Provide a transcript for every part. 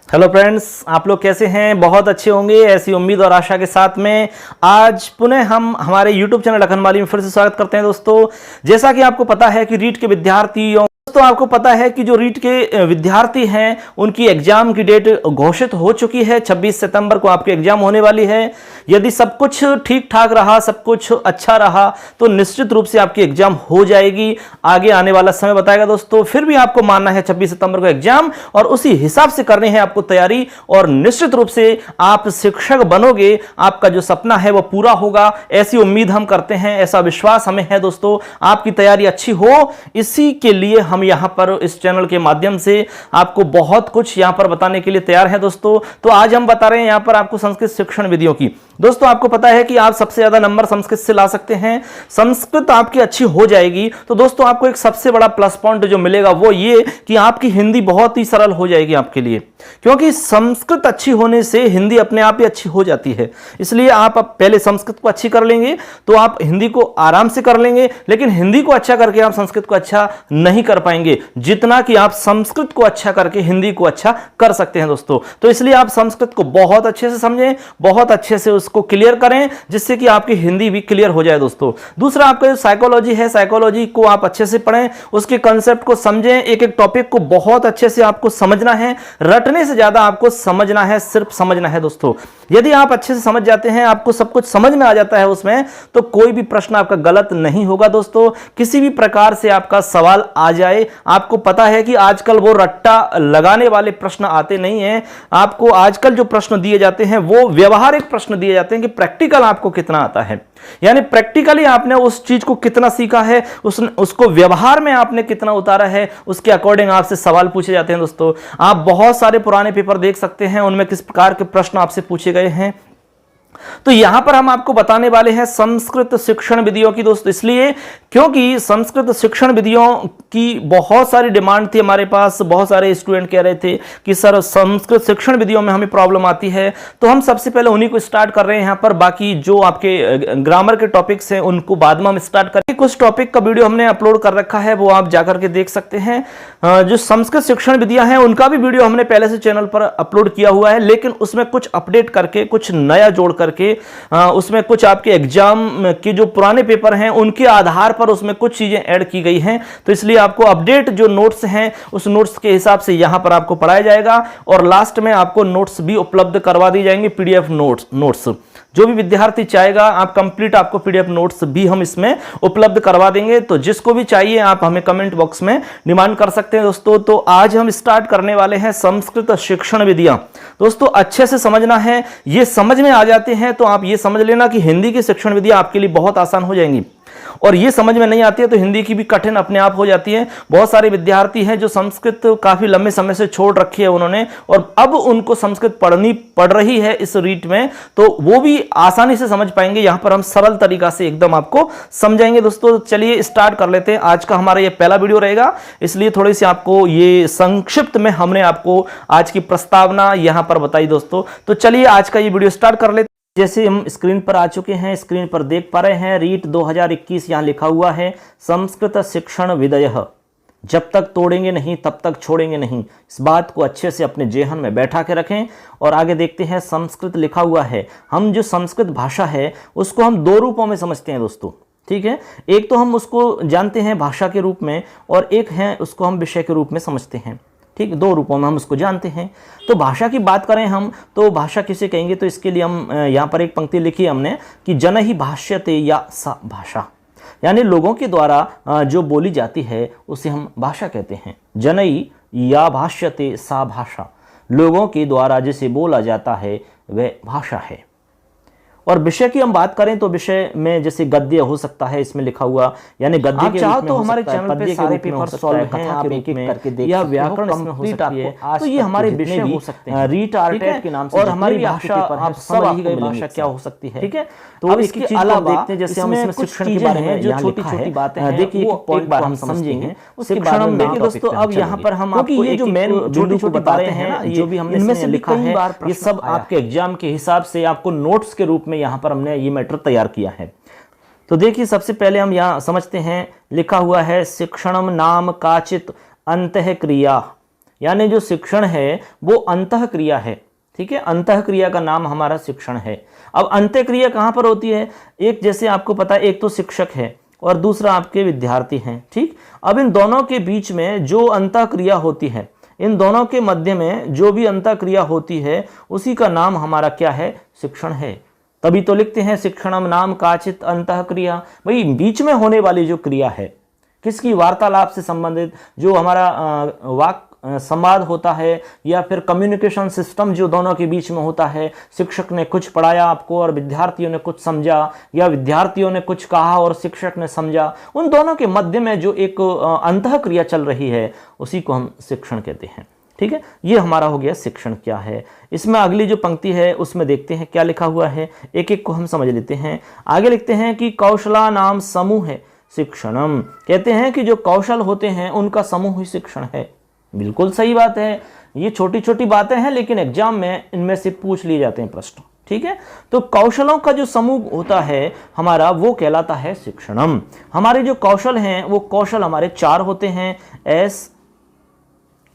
Hello friends, आप लोग कैसे हैं? बहुत अच्छे होंगे, ऐसी उम्मीद और आशा के साथ में आज पुनः हम हमारे YouTube चैनल लखनमाली में फिर से स्वागत करते हैं। दोस्तों, जैसा कि आपको पता है कि रीट के विद्यार्थियों आपको पता है कि जो रीट के विद्यार्थी हैं उनकी एग्जाम की डेट घोषित हो चुकी है। 26 सितंबर को आपकी एग्जाम होने वाली है। यदि सब कुछ ठीक ठाक रहा, सब कुछ अच्छा रहा तो निश्चित रूप से आपकी एग्जाम हो जाएगी। आगे आने वाला समय बताएगा दोस्तों। फिर भी आपको मानना है 26 सितंबर को एग्जाम और उसी हिसाब से करनी है आपको तैयारी, और निश्चित रूप से आप शिक्षक बनोगे। आपका जो सपना है वो पूरा होगा, ऐसी उम्मीद हम करते हैं, ऐसा विश्वास हमें है दोस्तों। आपकी तैयारी अच्छी हो, इसी के लिए हम यहां पर इस चैनल के माध्यम से आपको बहुत कुछ यहां पर बताने के लिए तैयार हैं दोस्तों। तो आज हम बता रहे हैं यहां पर आपको संस्कृत शिक्षण विधियों की। दोस्तों, आपको पता है कि आप सबसे ज्यादा नंबर संस्कृत से ला सकते हैं। संस्कृत आपकी अच्छी हो जाएगी तो दोस्तों आपको एक सबसे बड़ा प्लस पॉइंट जो मिलेगा वो ये कि आपकी हिंदी बहुत ही सरल हो जाएगी आपके लिए, क्योंकि संस्कृत अच्छी होने से हिंदी अपने आप ही अच्छी हो जाती है। इसलिए आप पहले संस्कृत को अच्छी कर लेंगे तो आप हिंदी को आराम से कर लेंगे, लेकिन हिंदी को अच्छा करके आप संस्कृत को अच्छा नहीं कर पाएंगे जितना कि आप संस्कृत को अच्छा करके हिंदी को अच्छा कर सकते हैं दोस्तों। तो इसलिए आप संस्कृत को बहुत अच्छे से समझें, बहुत अच्छे से उसको क्लियर करें, जिससे कि आपकी हिंदी भी क्लियर हो जाए दोस्तों। दूसरा, आपका जो साइकोलॉजी है, साइकोलॉजी को आप अच्छे से पढ़ें, उसके कंसेप्ट को समझें। एक एक टॉपिक को बहुत अच्छे से आपको समझना है, रटने से ज्यादा आपको समझना है, सिर्फ समझना है दोस्तों। यदि आप अच्छे से समझ जाते हैं, आपको सब कुछ समझ में आ जाता है उसमें, तो कोई भी प्रश्न आपका गलत नहीं होगा दोस्तों। किसी भी प्रकार से आपका सवाल आ जाए, आपको पता है कि आजकल वो रट्टा लगाने वाले प्रश्न आते नहीं हैं। आपको आजकल जो प्रश्न दिए जाते हैं वो व्यवहारिक प्रश्न दिए जाते हैं कि प्रैक्टिकल आपको कितना आता है, यानी प्रैक्टिकली आपने उस चीज को कितना सीखा है, उसको व्यवहार में आपने कितना उतारा है, उसके अकॉर्डिंग आपसे सवाल पूछे जाते हैं दोस्तों। आप बहुत सारे पुराने पेपर देख सकते हैं, उनमें किस प्रकार के प्रश्न आपसे पूछे गए हैं। तो यहां पर हम आपको बताने वाले हैं संस्कृत शिक्षण विधियों की दोस्तों, इसलिए क्योंकि संस्कृत शिक्षण विधियों की बहुत सारी डिमांड थी हमारे पास। बहुत सारे स्टूडेंट कह रहे थे कि सर संस्कृत शिक्षण विधियों में हमें प्रॉब्लम आती है, तो हम सबसे पहले उन्हीं को स्टार्ट कर रहे हैं यहां पर। बाकी जो आपके ग्रामर के टॉपिक्स हैं उनको बाद में हम स्टार्ट करेंगे। कुछ टॉपिक का वीडियो हमने अपलोड कर रखा है, वो आप जाकर के देख सकते हैं। जो संस्कृत शिक्षण विधियां हैं उनका भी वीडियो हमने पहले से चैनल पर अपलोड किया हुआ है, लेकिन उसमें कुछ अपडेट करके, कुछ नया जोड़ करके, उसमें कुछ आपके एग्जाम के जो पुराने पेपर हैं उनके आधार पर उसमें कुछ चीजें ऐड की गई हैं। तो इसलिए आपको अपडेट जो नोट्स हैं उस नोट्स के हिसाब से यहां पर आपको पढ़ाया जाएगा, और लास्ट में आपको नोट्स भी उपलब्ध करवा दी जाएंगे, पीडीएफ नोट्स। जो भी विद्यार्थी चाहेगा आप कंप्लीट आपको पीडीएफ नोट्स भी हम इसमें उपलब्ध करवा देंगे। तो जिसको भी चाहिए आप हमें कमेंट बॉक्स में डिमांड कर सकते हैं दोस्तों। तो आज हम स्टार्ट करने वाले हैं संस्कृत शिक्षण विधियां। दोस्तों, अच्छे से समझना है, ये समझ में आ जाते हैं तो आप ये समझ लेना कि हिंदी की शिक्षण विधियां आपके लिए बहुत आसान हो जाएंगी, और ये समझ में नहीं आती है तो हिंदी की भी कठिन अपने आप हो जाती है। बहुत सारे विद्यार्थी हैं जो संस्कृत काफी लंबे समय से छोड़ रखी है उन्होंने, और अब उनको संस्कृत पढ़ रही है इस रीट में, तो वो भी आसानी से समझ पाएंगे। यहां पर हम सरल तरीका से एकदम आपको समझाएंगे दोस्तों। चलिए स्टार्ट कर लेते हैं। आज का हमारा ये पहला वीडियो रहेगा, इसलिए थोड़ी सी आपको ये संक्षिप्त में हमने आपको आज की प्रस्तावना यहां पर बताई दोस्तों। तो चलिए आज का ये वीडियो स्टार्ट कर लेते हैं। जैसे हम स्क्रीन पर आ चुके हैं, स्क्रीन पर देख पा रहे हैं रीट 2021 यहां लिखा हुआ है संस्कृत शिक्षण विधयः, जब तक तोड़ेंगे नहीं तब तक छोड़ेंगे नहीं। इस बात को अच्छे से अपने जेहन में बैठा के रखें। और आगे देखते हैं, संस्कृत लिखा हुआ है। हम जो संस्कृत भाषा है उसको हम दो रूपों में समझते हैं दोस्तों, ठीक है। एक तो हम उसको जानते हैं भाषा के रूप में, और एक है उसको हम विषय के रूप में समझते हैं, ठीक। दो रूपों में हम उसको जानते हैं। तो भाषा की बात करें हम, तो भाषा किसे कहेंगे, तो इसके लिए हम यहाँ पर एक पंक्ति लिखी है हमने कि जन ही भाष्यते या सा भाषा, यानी लोगों के द्वारा जो बोली जाती है उसे हम भाषा कहते हैं। जनई या भाष्यते सा भाषा, लोगों के द्वारा जिसे बोला जाता है वह भाषा है। और विषय की हम बात करें तो विषय में जैसे गद्य हो सकता है इसमें लिखा हुआ, यानी गद्य के चाहो तो हमारे चैनल पे सारे पेपर सॉल्व हैं, आप एक एक करके देख, या व्याकरण इसमें हो सकती है। तो ये हमारे विषय हो सकते हैं रीट आर्टेट के नाम से, और हमारी भाषा आप समझ ही गए भाषा क्या हो सकती है, ठीक है। तो इसके अलावा देखते हैं, जैसे हम इसमें शिक्षण के बारे में जो छोटी छोटी बातें हैं, देखिए एक बार हम समझेंगे उसके बारे में। देखिए दोस्तों, अब यहाँ पर हम आपको ये जो मेन छोटी छोटी बता रहे हैं, जो भी हमने इसमें लिखा है, ये सब आपके एग्जाम के हिसाब से आपको नोट्स के रूप में यहां पर हमने ये मैटर तैयार किया है। तो देखिए सबसे पहले हम यहां समझते हैं, लिखा हुआ है शिक्षणम नाम काचित अंतः क्रिया, यानी जो शिक्षण है वो अंतः क्रिया है। ठीक है, अंतः क्रिया का नाम हमारा शिक्षण है। अब अंत्य क्रिया कहाँ पर होती है? एक जैसे आपको पता है, एक तो शिक्षक है और दूसरा आपके विद्यार्थी हैं। ठीक, अब इन दोनों के बीच में जो अंतः क्रिया होती है, इन दोनों के मध्य में जो भी अंतः क्रिया होती है उसी का नाम हमारा क्या है? शिक्षण है। तभी तो लिखते हैं शिक्षणम नाम काचित अंतः क्रिया। भाई बीच में होने वाली जो क्रिया है, किसकी? वार्तालाप से संबंधित जो हमारा वाक संवाद होता है या फिर कम्युनिकेशन सिस्टम जो दोनों के बीच में होता है। शिक्षक ने कुछ पढ़ाया आपको और विद्यार्थियों ने कुछ समझा, या विद्यार्थियों ने कुछ कहा और शिक्षक ने समझा, उन दोनों के मध्य में जो एक अंतः क्रिया चल रही है उसी को हम शिक्षण कहते हैं। ठीक है, ये हमारा हो गया शिक्षण क्या है। इसमें अगली जो पंक्ति है उसमें देखते हैं क्या लिखा हुआ है, एक एक को हम समझ लेते हैं। आगे लिखते हैं कि कौशला नाम समूह है शिक्षणम। कहते हैं कि जो कौशल होते हैं उनका समूह ही शिक्षण है। बिल्कुल सही बात है। ये छोटी छोटी बातें हैं लेकिन एग्जाम में इनमें से पूछ लिए जाते हैं प्रश्न। ठीक है, तो कौशलों का जो समूह होता है हमारा वो कहलाता है शिक्षणम। हमारे जो कौशल हैं वो कौशल हमारे 4 होते हैं,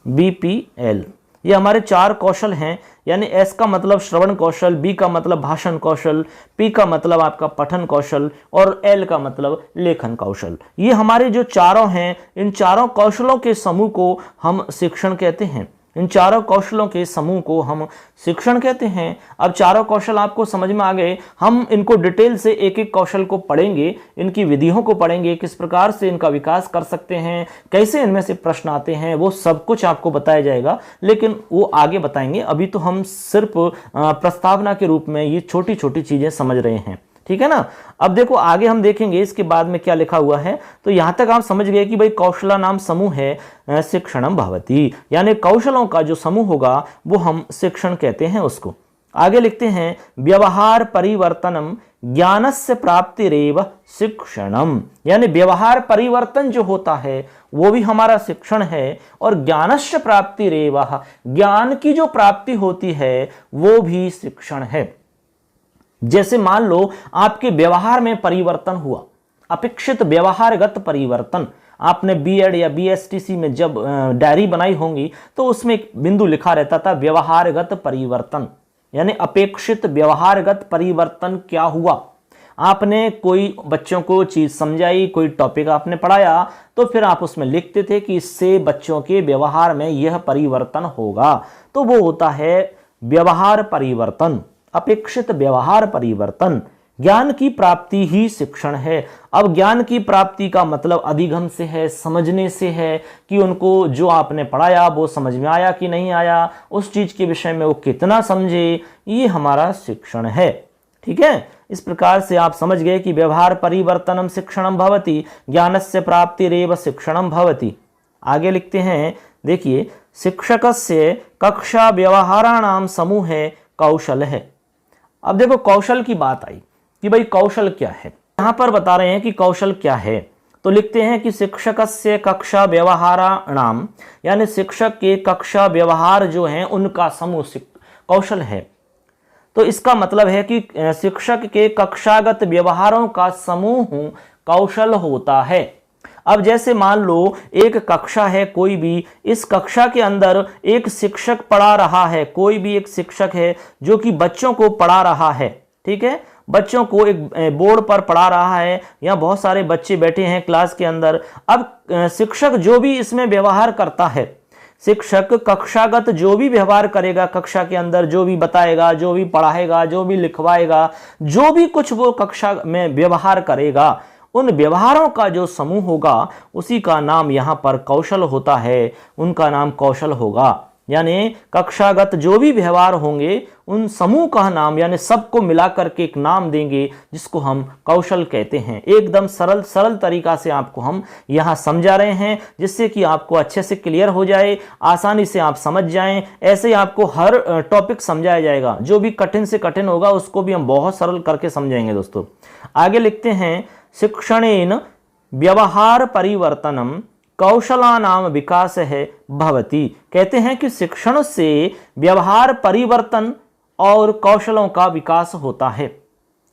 SBPL। ये हमारे 4 कौशल हैं, यानी S का मतलब श्रवण कौशल, B का मतलब भाषण कौशल, P का मतलब आपका पठन कौशल और L का मतलब लेखन कौशल। ये हमारे जो चारों हैं, इन चारों कौशलों के समूह को हम शिक्षण कहते हैं। इन चारों कौशलों के समूह को हम शिक्षण कहते हैं। अब चारों कौशल आपको समझ में आ गए। हम इनको डिटेल से एक एक कौशल को पढ़ेंगे, इनकी विधियों को पढ़ेंगे, किस प्रकार से इनका विकास कर सकते हैं, कैसे इनमें से प्रश्न आते हैं, वो सब कुछ आपको बताया जाएगा, लेकिन वो आगे बताएंगे। अभी तो हम सिर्फ प्रस्तावना के रूप में ये छोटी छोटी चीजें समझ रहे हैं। ठीक है ना। अब देखो आगे हम देखेंगे इसके बाद में क्या लिखा हुआ है। तो यहां तक आप समझ गए कि भाई कौशला नाम समूह है शिक्षणम भवति, यानी कौशलों का जो समूह होगा वो हम शिक्षण कहते हैं उसको। आगे लिखते हैं व्यवहार परिवर्तनम ज्ञानस्य प्राप्तिरेव शिक्षणम, यानी व्यवहार परिवर्तन जो होता है वो भी हमारा शिक्षण है, और ज्ञानस्य प्राप्तिरेव, ज्ञान की जो प्राप्ति होती है वो भी शिक्षण है। जैसे मान लो आपके व्यवहार में परिवर्तन हुआ, अपेक्षित व्यवहारगत परिवर्तन। आपने बीएड या बीएसटीसी में जब डायरी बनाई होंगी तो उसमें एक बिंदु लिखा रहता था व्यवहारगत परिवर्तन, यानी अपेक्षित व्यवहारगत परिवर्तन क्या हुआ। आपने कोई बच्चों को चीज समझाई, कोई टॉपिक आपने पढ़ाया, तो फिर आप उसमें लिखते थे कि इससे बच्चों के व्यवहार में यह परिवर्तन होगा, तो वो होता है व्यवहार परिवर्तन, अपेक्षित व्यवहार परिवर्तन। ज्ञान की प्राप्ति ही शिक्षण है। अब ज्ञान की प्राप्ति का मतलब अधिगम से है, समझने से है कि उनको जो आपने पढ़ाया वो समझ में आया कि नहीं आया, उस चीज के विषय में वो कितना समझे, ये हमारा शिक्षण है। ठीक है, इस प्रकार से आप समझ गए कि व्यवहार परिवर्तनम शिक्षणम भवति, ज्ञानस्य प्राप्तिरेव शिक्षणम भवति। आगे लिखते हैं, देखिए शिक्षकस्य कक्षा व्यवहाराणाम समूह है कौशल है। अब देखो कौशल की बात आई कि भाई कौशल क्या है। यहां पर बता रहे हैं कि कौशल क्या है, तो लिखते हैं कि शिक्षकस्य कक्षा व्यवहाराणाम, यानी शिक्षक के कक्षा व्यवहार जो हैं उनका समूह कौशल है। तो इसका मतलब है कि शिक्षक के कक्षागत व्यवहारों का समूह कौशल होता है। अब जैसे मान लो एक कक्षा है कोई भी, इस कक्षा के अंदर एक शिक्षक पढ़ा रहा है, कोई भी एक शिक्षक है जो कि बच्चों को पढ़ा रहा है। ठीक है, बच्चों को एक बोर्ड पर पढ़ा रहा है, या बहुत सारे बच्चे बैठे हैं क्लास के अंदर। अब शिक्षक जो भी इसमें व्यवहार करता है, शिक्षक कक्षागत जो भी व्यवहार करेगा, कक्षा के अंदर जो भी बताएगा, जो भी पढ़ाएगा, जो भी लिखवाएगा, जो भी कुछ वो कक्षा में व्यवहार करेगा, उन व्यवहारों का जो समूह होगा उसी का नाम यहाँ पर कौशल होता है, उनका नाम कौशल होगा। यानी कक्षागत जो भी व्यवहार होंगे उन समूह का नाम, यानी सबको मिलाकर के एक नाम देंगे जिसको हम कौशल कहते हैं। एकदम सरल तरीका से आपको हम यहाँ समझा रहे हैं, जिससे कि आपको अच्छे से क्लियर हो जाए, आसानी से आप समझ जाएं। ऐसे ही आपको हर टॉपिक समझाया जाएगा, जो भी कठिन से कठिन होगा उसको भी हम बहुत सरल करके समझाएंगे दोस्तों। आगे लिखते हैं शिक्षणेन व्यवहार परिवर्तनम कौशलानाम विकास है भवति। कहते हैं कि शिक्षण से व्यवहार परिवर्तन और कौशलों का विकास होता है।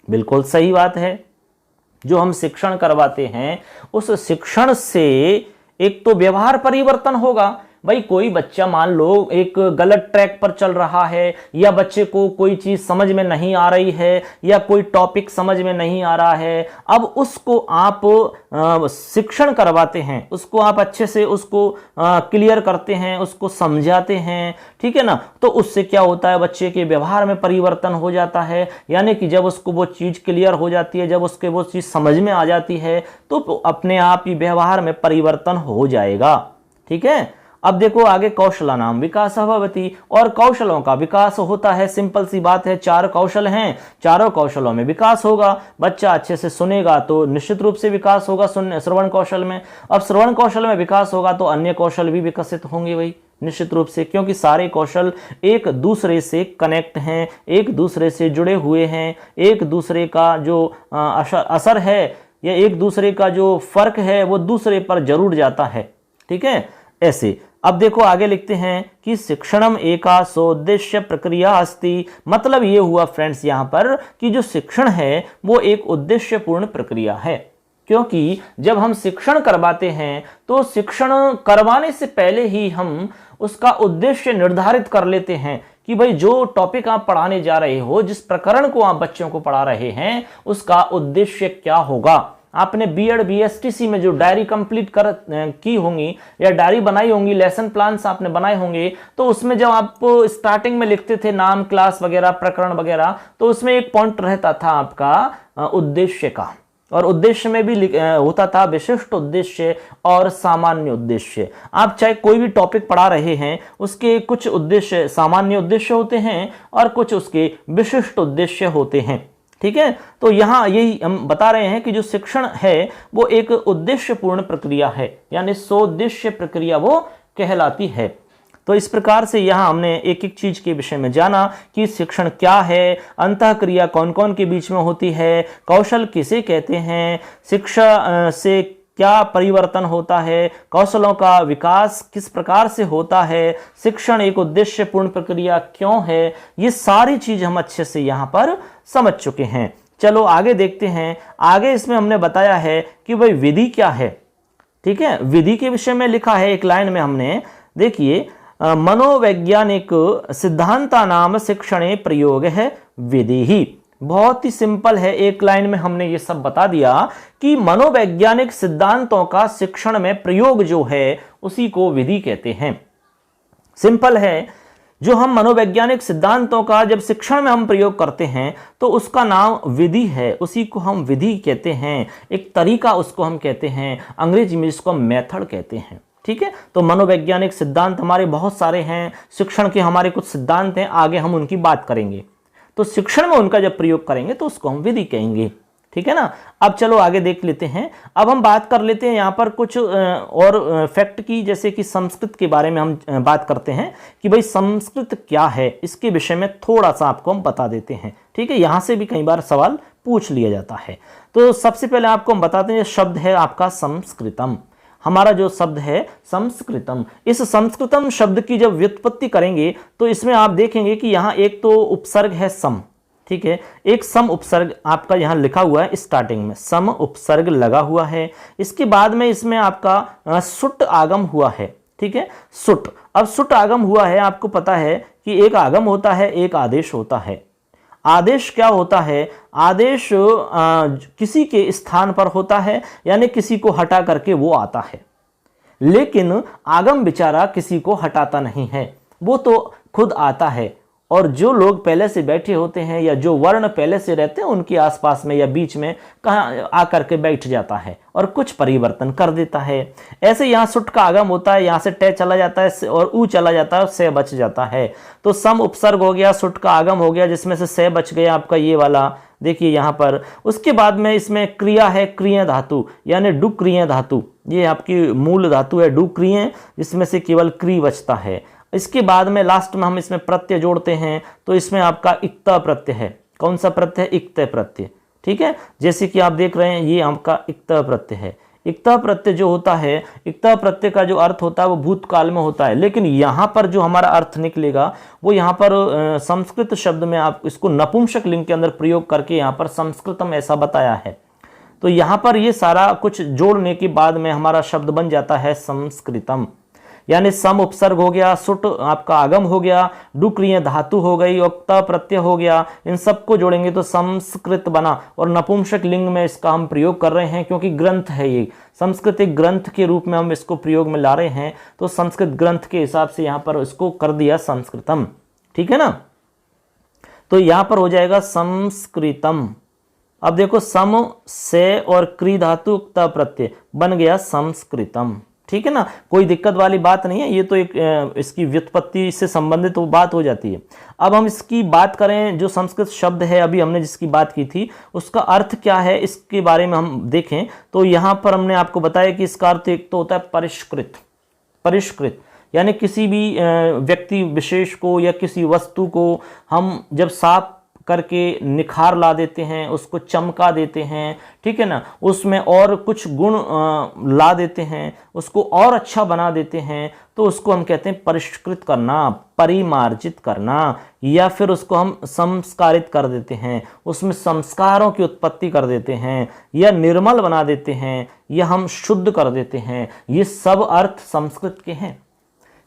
बिल्कुल सही बात है। जो हम शिक्षण करवाते हैं उस शिक्षण से एक तो व्यवहार परिवर्तन होगा, भाई कोई बच्चा मान लो एक गलत ट्रैक पर चल रहा है, या बच्चे को कोई चीज समझ में नहीं आ रही है, या कोई टॉपिक समझ में नहीं आ रहा है, अब उसको आप शिक्षण करवाते हैं, उसको आप अच्छे से उसको क्लियर करते हैं, उसको समझाते हैं, ठीक है ना, तो उससे क्या होता है, बच्चे के व्यवहार में परिवर्तन हो जाता है। यानी कि जब उसको वो चीज क्लियर हो जाती है, जब उसके वो चीज समझ में आ जाती है, तो अपने आप ही व्यवहार में परिवर्तन हो जाएगा। ठीक है, अब देखो आगे, कौशला नाम विकास भवति, और कौशलों का विकास होता है। सिंपल सी बात है, 4 कौशल हैं, चारों कौशलों में विकास होगा। बच्चा अच्छे से सुनेगा तो निश्चित रूप से विकास होगा श्रवण कौशल में। अब श्रवण कौशल में विकास होगा तो अन्य कौशल भी विकसित होंगे भाई, निश्चित रूप से, क्योंकि सारे कौशल एक दूसरे से कनेक्ट हैं, एक दूसरे से जुड़े हुए हैं, एक दूसरे का जो असर है या एक दूसरे का जो फर्क है वो दूसरे पर जरूर जाता है। ठीक है, ऐसे। अब देखो आगे लिखते हैं कि शिक्षणम एका सोद्देश्य प्रक्रिया अस्ति, मतलब ये हुआ फ्रेंड्स यहां पर कि जो शिक्षण है वो एक उद्देश्यपूर्ण प्रक्रिया है। क्योंकि जब हम शिक्षण करवाते हैं तो शिक्षण करवाने से पहले ही हम उसका उद्देश्य निर्धारित कर लेते हैं कि भाई जो टॉपिक आप पढ़ाने जा रहे हो, जिस प्रकरण को आप बच्चों को पढ़ा रहे हैं, उसका उद्देश्य क्या होगा। आपने बीएड बीएसटीसी में जो डायरी कंप्लीट की होंगी या डायरी बनाई होंगी, लेसन प्लान्स आपने बनाए होंगे, तो उसमें जब आप स्टार्टिंग में लिखते थे नाम, क्लास वगैरह, प्रकरण वगैरह, तो उसमें एक पॉइंट रहता था आपका उद्देश्य का, और उद्देश्य में भी होता था विशिष्ट उद्देश्य और सामान्य उद्देश्य। आप चाहे कोई भी टॉपिक पढ़ा रहे हैं, उसके कुछ उद्देश्य सामान्य उद्देश्य होते हैं और कुछ उसके विशिष्ट उद्देश्य होते हैं। ठीक है, तो यहाँ यही हम बता रहे हैं कि जो शिक्षण है वो एक उद्देश्यपूर्ण प्रक्रिया है, यानी सोद्देश्य प्रक्रिया वो कहलाती है। तो इस प्रकार से यहाँ हमने एक एक चीज के विषय में जाना कि शिक्षण क्या है, अंतः क्रिया कौन कौन के बीच में होती है, कौशल किसे कहते हैं, शिक्षा से क्या परिवर्तन होता है, कौशलों का विकास किस प्रकार से होता है, शिक्षण एक उद्देश्यपूर्ण प्रक्रिया क्यों है, ये सारी चीज हम अच्छे से यहाँ पर समझ चुके हैं। चलो आगे देखते हैं। आगे इसमें हमने बताया है कि भाई विधि क्या है। ठीक है, विधि के विषय में लिखा है एक लाइन में हमने, देखिए, मनोवैज्ञानिक सिद्धांता नाम शिक्षणे प्रयोग है विधि ही। बहुत ही सिंपल है, एक लाइन में हमने ये सब बता दिया कि मनोवैज्ञानिक सिद्धांतों का शिक्षण में प्रयोग जो है उसी को विधि कहते हैं। सिंपल है, जो हम मनोवैज्ञानिक सिद्धांतों का जब शिक्षण में हम प्रयोग करते हैं तो उसका नाम विधि है, उसी को हम विधि कहते हैं, एक तरीका उसको हम कहते हैं, अंग्रेजी में इसको हम मेथड कहते हैं। ठीक है, तो मनोवैज्ञानिक सिद्धांत हमारे बहुत सारे हैं, शिक्षण के हमारे कुछ सिद्धांत हैं, आगे हम उनकी बात करेंगे। तो शिक्षण में उनका जब प्रयोग करेंगे तो उसको हम विधि कहेंगे। ठीक है ना, अब चलो आगे देख लेते हैं। अब हम बात कर लेते हैं यहाँ पर कुछ और फैक्ट की, जैसे कि संस्कृत के बारे में हम बात करते हैं कि भाई संस्कृत क्या है, इसके विषय में थोड़ा सा आपको हम बता देते हैं। ठीक है, यहाँ से भी कई बार सवाल पूछ लिया जाता है। तो सबसे पहले आपको हम बताते हैं, शब्द है आपका संस्कृतम। हमारा जो शब्द है संस्कृतम, इस संस्कृतम शब्द की जब व्युत्पत्ति करेंगे तो इसमें आप देखेंगे कि यहाँ एक तो उपसर्ग है सम। ठीक है, एक सम उपसर्ग आपका यहाँ लिखा हुआ है, स्टार्टिंग में सम उपसर्ग लगा हुआ है। इसके बाद में इसमें आपका सुट आगम हुआ है। ठीक है, सुट, अब सुट आगम हुआ है, आपको पता है कि एक आगम होता है, एक आदेश होता है। आदेश क्या होता है, आदेश किसी के स्थान पर होता है, यानी किसी को हटा करके वो आता है, लेकिन आगम बेचारा किसी को हटाता नहीं है, वो तो खुद आता है। और जो लोग पहले से बैठे होते हैं या जो वर्ण पहले से रहते हैं उनके आसपास में या बीच में कहाँ आकर के बैठ जाता है और कुछ परिवर्तन कर देता है। ऐसे यहाँ सुट का आगम होता है, यहाँ से टे चला जाता है और ऊ चला जाता है, से बच जाता है। तो सम उपसर्ग हो गया, सुट का आगम हो गया, जिसमें से से बच गया आपका ये वाला, देखिए यहाँ पर। उसके बाद में इसमें क्रिया है, क्रिय धातु, यानी डुक्रिय धातु, ये आपकी मूल धातु है डुक्रिय, जिसमें से केवल क्री बचता है। इसके बाद में लास्ट में हम इसमें प्रत्यय जोड़ते हैं, तो इसमें आपका इक्त प्रत्यय है। कौन सा प्रत्यय है, इक्त प्रत्यय। ठीक है, जैसे कि आप देख रहे हैं ये आपका इक्त प्रत्यय है। इक्त प्रत्यय जो होता है, इक्त प्रत्यय का जो अर्थ होता है वो भूतकाल में होता है, लेकिन यहाँ पर जो हमारा अर्थ निकलेगा वो यहाँ पर संस्कृत शब्द में आप इसको नपुंसक लिंग के अंदर प्रयोग करके यहाँ पर संस्कृतम ऐसा बताया है। तो यहाँ पर ये सारा कुछ जोड़ने के बाद में हमारा शब्द बन जाता है संस्कृतम। यानी सम उपसर्ग हो गया, सुट आपका आगम हो गया, डुक्रिय धातु हो गई और त प्रत्यय हो गया, इन सबको जोड़ेंगे तो संस्कृत बना। और नपुंसक लिंग में इसका हम प्रयोग कर रहे हैं क्योंकि ग्रंथ है ये, संस्कृत एक ग्रंथ के रूप में हम इसको प्रयोग में ला रहे हैं, तो संस्कृत ग्रंथ के हिसाब से यहां पर इसको कर दिया संस्कृतम। ठीक है ना, तो यहां पर हो जाएगा संस्कृतम। अब देखो सम से और क्री धातु त प्रत्यय बन गया संस्कृतम। ठीक है ना, कोई दिक्कत वाली बात नहीं है, ये तो एक इसकी व्युत्पत्ति से संबंधित तो बात हो जाती है। अब हम इसकी बात करें, जो संस्कृत शब्द है अभी हमने जिसकी बात की थी उसका अर्थ क्या है, इसके बारे में हम देखें तो यहां पर हमने आपको बताया कि इसका अर्थ एक तो होता है परिष्कृत। परिष्कृत यानी किसी भी व्यक्ति विशेष को या किसी वस्तु को हम जब साफ करके निखार ला देते हैं, उसको चमका देते हैं, ठीक है ना, उसमें और कुछ गुण ला देते हैं, उसको और अच्छा बना देते हैं, तो उसको हम कहते हैं परिष्कृत करना, परिमार्जित करना, या फिर उसको हम संस्कारित कर देते हैं, उसमें संस्कारों की उत्पत्ति कर देते हैं, या निर्मल बना देते हैं, या हम शुद्ध कर देते हैं। ये सब अर्थ संस्कृत के हैं।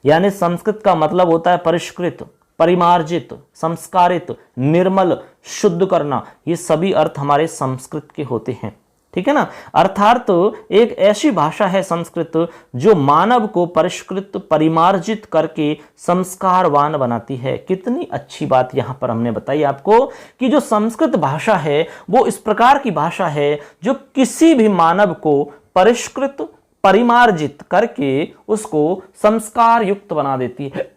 यानी संस्कृत का मतलब होता है परिष्कृत, परिमार्जित, संस्कारित, निर्मल, शुद्ध करना, ये सभी अर्थ हमारे संस्कृत के होते हैं। ठीक है ना, अर्थात एक ऐसी भाषा है संस्कृत जो मानव को परिष्कृत, परिमार्जित करके संस्कारवान बनाती है। कितनी अच्छी बात यहां पर हमने बताई आपको कि जो संस्कृत भाषा है वो इस प्रकार की भाषा है जो किसी भी मानव को परिष्कृत, परिमार्जित करके उसको संस्कार युक्त बना देती है।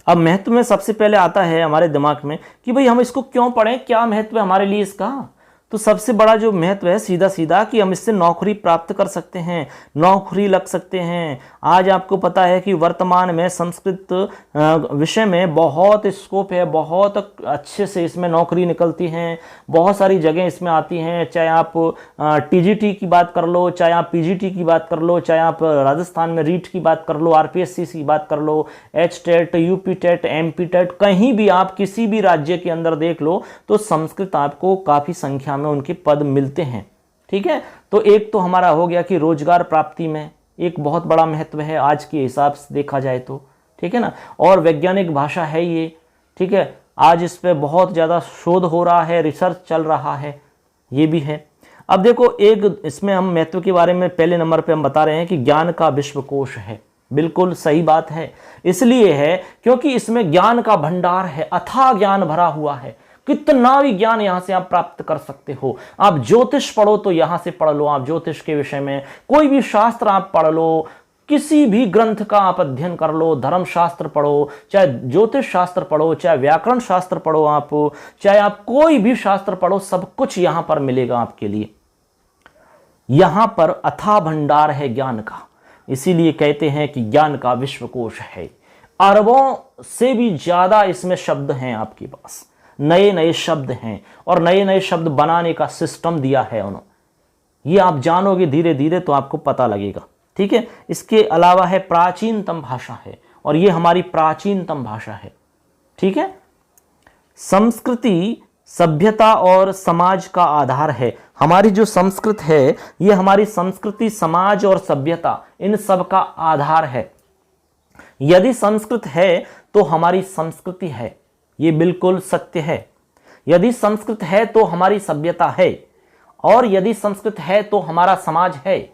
अब महत्व में सबसे पहले आता है हमारे दिमाग में कि भाई हम इसको क्यों पढ़ें, क्या महत्व है हमारे लिए इसका। तो सबसे बड़ा जो महत्व है सीधा सीधा कि हम इससे नौकरी प्राप्त कर सकते हैं, नौकरी लग सकते हैं। आज आपको पता है कि वर्तमान में संस्कृत विषय में बहुत स्कोप है, बहुत अच्छे से इसमें नौकरी निकलती हैं, बहुत सारी जगह इसमें आती हैं। चाहे आप टीजीटी की बात कर लो, चाहे आप पीजीटी की बात कर लो, चाहे आप राजस्थान में रीट की बात कर लो, आरपीएससी की बात कर लो, H TET, UP TET, MP TET, कहीं भी आप किसी भी राज्य के अंदर देख लो तो संस्कृत आपको काफ़ी संख्या में उनके पद मिलते हैं। ठीक है, तो एक तो हमारा हो गया कि रोजगार प्राप्ति में एक बहुत बड़ा महत्व है आज के हिसाब से देखा जाए तो। ठीक है ना, और वैज्ञानिक भाषा है ये। ठीक है, आज इस पे बहुत ज़्यादा शोध हो रहा है, रिसर्च चल रहा है, ये भी है। अब देखो एक इसमें हम महत्व के बारे में पहले नंबर पे हम बता रहे हैं कि ज्ञान का विश्वकोश है। बिल्कुल सही बात है, इसलिए है क्योंकि इसमें ज्ञान का भंडार है, अथाह ज्ञान भरा हुआ है। कितना भी ज्ञान यहां से आप प्राप्त कर सकते हो। आप ज्योतिष पढ़ो तो यहां से पढ़ लो, आप ज्योतिष के विषय में कोई भी शास्त्र आप पढ़ लो, किसी भी ग्रंथ का आप अध्ययन कर लो, धर्मशास्त्र पढ़ो, चाहे ज्योतिष शास्त्र पढ़ो, चाहे व्याकरण शास्त्र पढ़ो, आप चाहे आप कोई भी शास्त्र पढ़ो, सब कुछ यहां पर मिलेगा आपके लिए। यहां पर अथाह भंडार है ज्ञान का, इसीलिए कहते हैं कि ज्ञान का विश्वकोश है। अरबों से भी ज्यादा इसमें शब्द हैं आपके पास, नए नए शब्द हैं, और नए नए शब्द बनाने का सिस्टम दिया है उन्होंने। ये आप जानोगे धीरे धीरे तो आपको पता लगेगा। ठीक है, इसके अलावा है प्राचीनतम भाषा है, और ये हमारी प्राचीनतम भाषा है। ठीक है, संस्कृति सभ्यता और समाज का आधार है। हमारी जो संस्कृत है ये हमारी संस्कृति, समाज और सभ्यता, इन सब का आधार है। यदि संस्कृत है तो हमारी संस्कृति है, ये बिल्कुल सत्य है। यदि संस्कृत है तो हमारी सभ्यता है, और यदि संस्कृत है तो हमारा समाज है।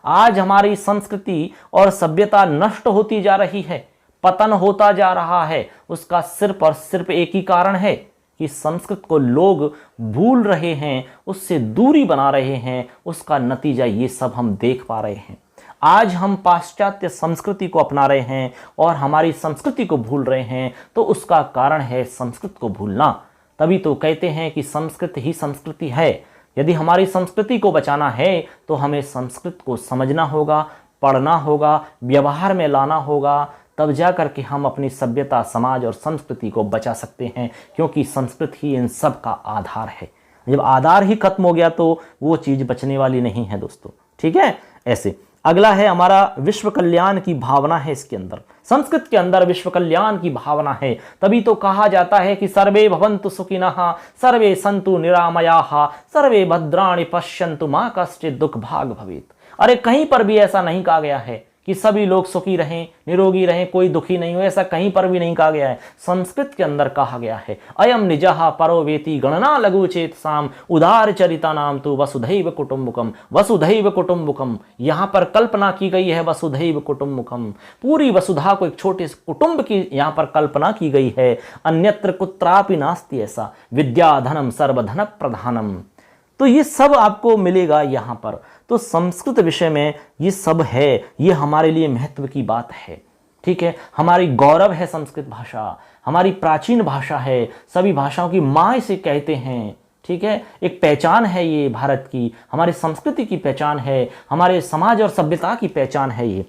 आज हमारी संस्कृति और सभ्यता नष्ट होती जा रही है, पतन होता जा रहा है। उसका सिर्फ और सिर्फ एक ही कारण है कि संस्कृत को लोग भूल रहे हैं, उससे दूरी बना रहे हैं। उसका नतीजा ये सब हम देख पा रहे हैं। आज हम पाश्चात्य संस्कृति को अपना रहे हैं और हमारी संस्कृति को भूल रहे हैं, तो उसका कारण है संस्कृत को भूलना। तभी तो कहते हैं कि संस्कृत ही संस्कृति है। यदि हमारी संस्कृति को बचाना है तो हमें संस्कृत को समझना होगा, पढ़ना होगा, व्यवहार में लाना होगा, तब जा करके हम अपनी सभ्यता, समाज और संस्कृति को बचा सकते हैं, क्योंकि संस्कृत ही इन सब का आधार है। जब आधार ही खत्म हो गया तो वो चीज़ बचने वाली नहीं है दोस्तों। ठीक है, ऐसे अगला है हमारा विश्व कल्याण की भावना है। इसके अंदर, संस्कृत के अंदर विश्व कल्याण की भावना है। तभी तो कहा जाता है कि सर्वे भवन्तु सुखिनः, सर्वे सन्तु निरामयाः, सर्वे भद्राणि पश्यन्तु मा कश्चित् दुःख भाग् भवेत्। अरे कहीं पर भी ऐसा नहीं कहा गया है कि सभी लोग सुखी रहें, निरोगी रहें, कोई दुखी नहीं हो, ऐसा कहीं पर भी नहीं कहा गया है। संस्कृत के अंदर कहा गया है अयम निजः परो वेति गणना लघु चेत साम उदार चरिता नाम तो वसुधैव कुटुंबकम। वसुधैव कुटुंबकम, यहां पर कल्पना की गई है वसुधैव कुटुंबकम, पूरी वसुधा को एक छोटे से कुटुंब की यहां पर कल्पना की गई है। अन्यत्र कुत्रापि नास्ति ऐसा विद्या धनम सर्वधन प्रधानम। तो ये सब आपको मिलेगा यहां पर। तो संस्कृत विषय में ये सब है, ये हमारे लिए महत्व की बात है। ठीक है, हमारी गौरव है संस्कृत भाषा, हमारी प्राचीन भाषा है, सभी भाषाओं की मां इसे कहते हैं। ठीक है, एक पहचान है ये भारत की, हमारी संस्कृति की पहचान है, हमारे समाज और सभ्यता की पहचान है ये।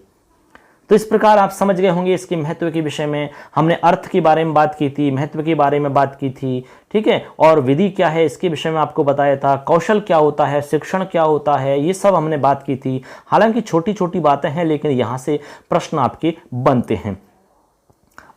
तो इस प्रकार आप समझ गए होंगे इसके महत्व के विषय में। हमने अर्थ के बारे में बात की थी, महत्व के बारे में बात की थी। ठीक है, और विधि क्या है इसके विषय में आपको बताया था, कौशल क्या होता है, शिक्षण क्या होता है, ये सब हमने बात की थी। हालांकि छोटी छोटी बातें हैं, लेकिन यहाँ से प्रश्न आपके बनते हैं।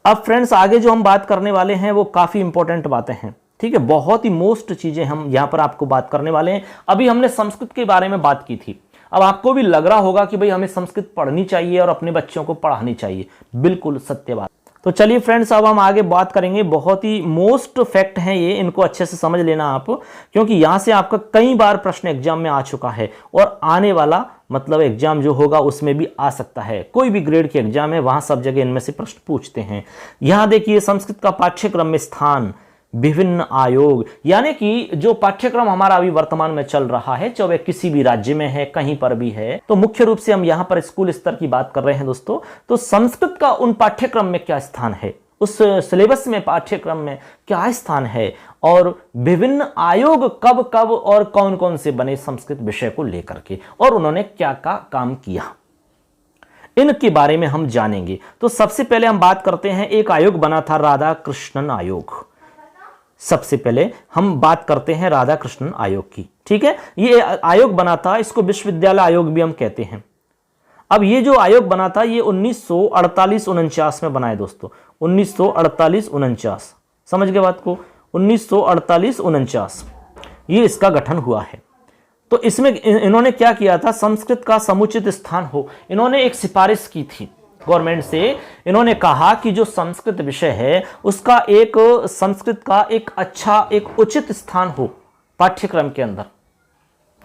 अब फ्रेंड्स, आगे जो हम बात करने वाले हैं वो काफ़ी इंपॉर्टेंट बातें हैं। ठीक है, बहुत ही मोस्ट चीज़ें हम यहाँ पर आपको बात करने वाले हैं। अभी हमने संस्कृत के बारे में बात की थी, अब आपको भी लग रहा होगा कि भाई हमें संस्कृत पढ़नी चाहिए और अपने बच्चों को पढ़ानी चाहिए। बिल्कुल सत्य बात। तो चलिए फ्रेंड्स, अब हम आगे बात करेंगे। बहुत ही मोस्ट फैक्ट हैं ये, इनको अच्छे से समझ लेना आप, क्योंकि यहाँ से आपका कई बार प्रश्न एग्जाम में आ चुका है और आने वाला मतलब एग्जाम जो होगा उसमें भी आ सकता है। कोई भी ग्रेड के एग्जाम है वहां सब जगह इनमें से प्रश्न पूछते हैं। यहाँ देखिए, संस्कृत का पाठ्यक्रम में स्थान, विभिन्न आयोग, यानी कि जो पाठ्यक्रम हमारा अभी वर्तमान में चल रहा है, चाहे किसी भी राज्य में है, कहीं पर भी है, तो मुख्य रूप से हम यहाँ पर स्कूल स्तर की बात कर रहे हैं दोस्तों। तो संस्कृत का उन पाठ्यक्रम में क्या स्थान है, उस सिलेबस में, पाठ्यक्रम में क्या स्थान है, और विभिन्न आयोग कब कब और कौन कौन से बने संस्कृत विषय को लेकर के, और उन्होंने क्या क्या काम किया, इनके बारे में हम जानेंगे। तो सबसे पहले हम बात करते हैं, एक आयोग बना था राधा कृष्णन आयोग। सबसे पहले हम बात करते हैं राधा कृष्णन आयोग की। ठीक है, ये आयोग बना था, इसको विश्वविद्यालय आयोग भी हम कहते हैं। अब ये जो आयोग बना था ये 1948-49 में बना है दोस्तों। 1948-49, समझ गए बात को, 1948-49 ये इसका गठन हुआ है। तो इसमें इन्होंने क्या किया था, संस्कृत का समुचित स्थान हो, इन्होंने एक सिफारिश की थी गवर्नमेंट से। इन्होंने कहा कि जो संस्कृत विषय है उसका एक, संस्कृत का एक अच्छा, एक उचित स्थान हो पाठ्यक्रम के अंदर।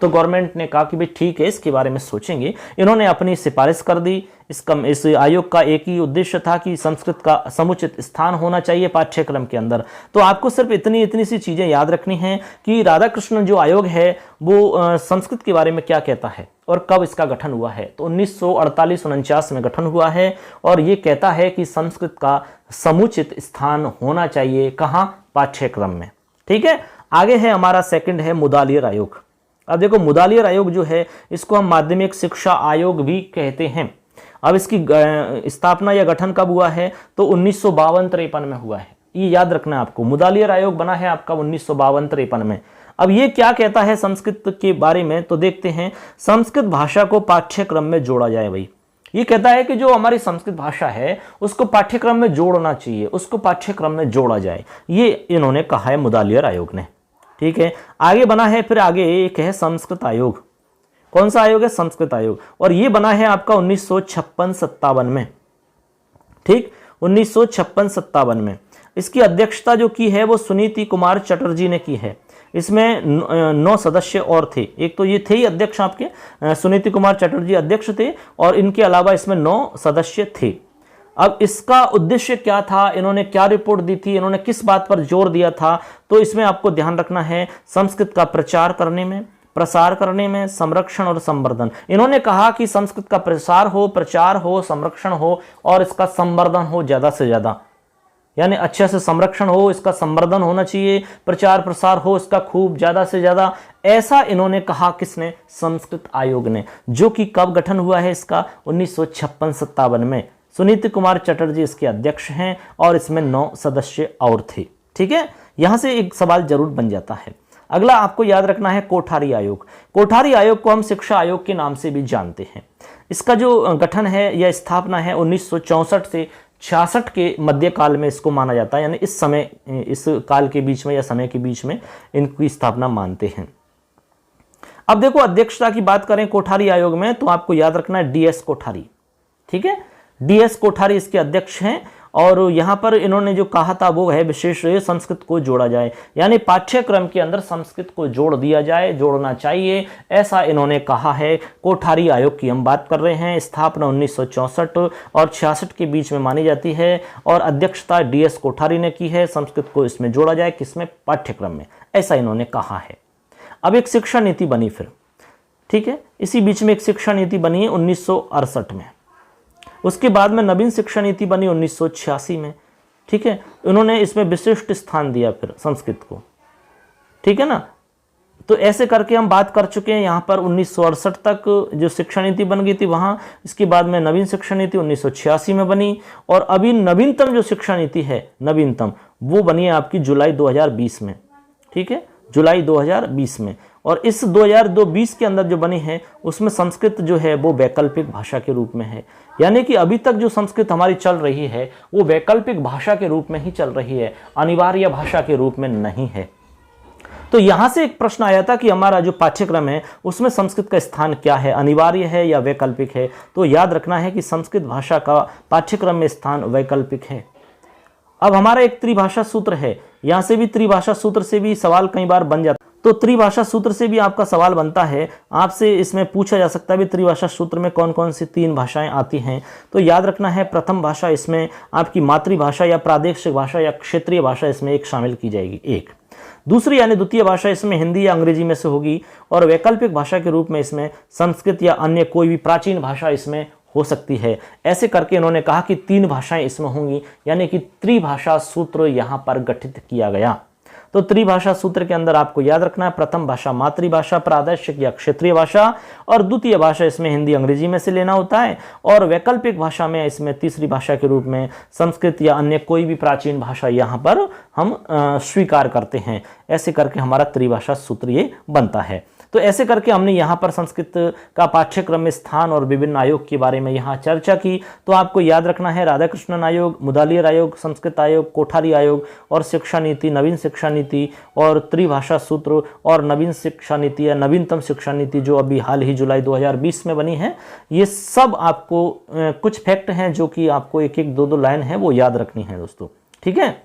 तो गवर्नमेंट ने कहा कि भाई ठीक है, इसके बारे में सोचेंगे। इन्होंने अपनी सिफारिश कर दी। इस आयोग का एक ही उद्देश्य था कि संस्कृत का समुचित स्थान होना चाहिए पाठ्यक्रम के अंदर। तो आपको सिर्फ इतनी सी चीजें याद रखनी हैं कि राधा कृष्णन जो आयोग है वो संस्कृत के बारे में क्या कहता है और कब इसका गठन हुआ है। तो 1948-49 में गठन हुआ है और ये कहता है कि संस्कृत का समुचित स्थान होना चाहिए, कहाँ, पाठ्यक्रम में। ठीक है, आगे है हमारा सेकंड है मुदालियर आयोग। अब देखो, मुदालियर आयोग जो है इसको हम माध्यमिक शिक्षा आयोग भी कहते हैं। अब इसकी स्थापना या गठन कब हुआ है, तो 1952-53 में हुआ है। ये याद रखना है आपको, मुदालियर आयोग बना है आपका 1952-53 में। अब ये क्या कहता है संस्कृत के बारे में, तो देखते हैं। संस्कृत भाषा को पाठ्यक्रम में जोड़ा जाए। भाई ये कहता है कि जो हमारी संस्कृत भाषा है उसको पाठ्यक्रम में जोड़ना चाहिए, उसको पाठ्यक्रम में जोड़ा जाए, ये इन्होंने कहा है मुदालियर आयोग ने। ठीक है, आगे बना है, फिर आगे एक है संस्कृत आयोग। कौन सा आयोग है, संस्कृत आयोग, और ये बना है आपका 1956-57 में। ठीक, 1956-57 में इसकी अध्यक्षता जो की है वो सुनीति कुमार चटर्जी ने की है। इसमें 9 सदस्य और थे, एक तो ये थे ही अध्यक्ष आपके, सुनीति कुमार चटर्जी अध्यक्ष थे, और इनके अलावा इसमें 9 सदस्य थे। अब इसका उद्देश्य क्या था, इन्होंने क्या रिपोर्ट दी थी, इन्होंने किस बात पर जोर दिया था, तो इसमें आपको ध्यान रखना है संस्कृत का प्रचार करने में, प्रसार करने में, संरक्षण और संवर्धन। इन्होंने कहा कि संस्कृत का प्रसार हो, प्रचार हो, संरक्षण हो और इसका संवर्धन हो ज्यादा से ज्यादा, यानी अच्छे से संरक्षण हो, इसका संवर्धन होना चाहिए, प्रचार प्रसार हो इसका खूब ज्यादा से ज्यादा। ऐसा इन्होंने कहा, किसने, संस्कृत आयोग ने, जो कि कब गठन हुआ है इसका, 1956-57 में। सुनीति कुमार चटर्जी इसके अध्यक्ष हैं और इसमें 9 सदस्य और थे। ठीक है, यहां से एक सवाल जरूर बन जाता है। अगला आपको याद रखना है कोठारी आयोग। कोठारी आयोग को हम शिक्षा आयोग के नाम से भी जानते हैं। इसका जो गठन है या स्थापना है 1964 से 66 के मध्यकाल में इसको माना जाता है, यानी इस समय, इस काल के बीच में या समय के बीच में इनकी स्थापना मानते हैं। अब देखो, अध्यक्षता की बात करें कोठारी आयोग में तो आपको याद रखना है DS कोठारी। ठीक है। DS कोठारी इसके अध्यक्ष हैं और यहाँ पर इन्होंने जो कहा था वो है विशेष संस्कृत को जोड़ा जाए, यानी पाठ्यक्रम के अंदर संस्कृत को जोड़ दिया जाए, जोड़ना चाहिए, ऐसा इन्होंने कहा है। कोठारी आयोग की हम बात कर रहे हैं, स्थापना 1964 और 66 के बीच में मानी जाती है और अध्यक्षता DS कोठारी ने की है। संस्कृत को इसमें जोड़ा जाए, किसमें? पाठ्यक्रम में, ऐसा इन्होंने कहा है। अब एक शिक्षा नीति बनी फिर, ठीक है, इसी बीच में एक शिक्षा नीति बनी है 1968 में। उसके बाद में नवीन शिक्षा नीति बनी 1986 में, ठीक है। उन्होंने इसमें विशिष्ट स्थान दिया फिर संस्कृत को, ठीक है ना। तो ऐसे करके हम बात कर चुके हैं यहाँ पर 1968 तक जो शिक्षा नीति बन गई थी वहाँ। इसके बाद में नवीन शिक्षा नीति 1986 में बनी और अभी नवीनतम जो शिक्षा नीति है, नवीनतम, वो बनी है आपकी जुलाई 2020 में, ठीक है, जुलाई 2020 में। और इस 2020 के अंदर जो बनी है उसमें संस्कृत जो है वो वैकल्पिक भाषा के रूप में है, यानी कि अभी तक जो संस्कृत हमारी चल रही है वो वैकल्पिक भाषा के रूप में ही चल रही है, अनिवार्य भाषा के रूप में नहीं है। तो यहाँ से एक प्रश्न आया था कि हमारा जो पाठ्यक्रम है उसमें संस्कृत का स्थान क्या है, अनिवार्य है या वैकल्पिक है? तो याद रखना है कि संस्कृत भाषा का पाठ्यक्रम में स्थान वैकल्पिक है। अब हमारा एक त्रिभाषा सूत्र है, यहाँ से भी त्रिभाषा सूत्र से भी सवाल कई बार बन जाता है। तो त्रिभाषा सूत्र से भी आपका सवाल बनता है, आपसे इसमें पूछा जा सकता है भी त्रिभाषा सूत्र में कौन कौन सी 3 भाषाएं आती हैं। तो याद रखना है, प्रथम भाषा इसमें आपकी मातृभाषा या प्रादेशिक भाषा या क्षेत्रीय भाषा इसमें एक शामिल की जाएगी, एक। दूसरी यानी द्वितीय भाषा इसमें हिंदी या अंग्रेजी में से होगी और वैकल्पिक भाषा के रूप में इसमें संस्कृत या अन्य कोई भी प्राचीन भाषा इसमें हो सकती है। ऐसे करके इन्होंने कहा कि 3 भाषाएं इसमें होंगी, यानी कि त्रिभाषा सूत्र यहाँ पर गठित किया गया। तो त्रिभाषा सूत्र के अंदर आपको याद रखना है, प्रथम भाषा मातृभाषा, प्रादेशिक या क्षेत्रीय भाषा और द्वितीय भाषा इसमें हिंदी अंग्रेजी में से लेना होता है और वैकल्पिक भाषा में इसमें तीसरी भाषा के रूप में संस्कृत या अन्य कोई भी प्राचीन भाषा यहाँ पर हम स्वीकार करते हैं। ऐसे करके हमारा त्रिभाषा सूत्र ये बनता है। तो ऐसे करके हमने यहाँ पर संस्कृत का पाठ्यक्रम में स्थान और विभिन्न आयोग के बारे में यहाँ चर्चा की। तो आपको याद रखना है, राधाकृष्णन आयोग, मुदालियर आयोग, संस्कृत आयोग, कोठारी आयोग और शिक्षा नीति, नवीन शिक्षा नीति और त्रिभाषा सूत्र और नवीन शिक्षा नीति या नवीनतम शिक्षा नीति जो अभी हाल ही जुलाई 2020 में बनी है, ये सब आपको कुछ फैक्ट हैं जो कि आपको एक एक 2-2 लाइन है वो याद रखनी है दोस्तों, ठीक है,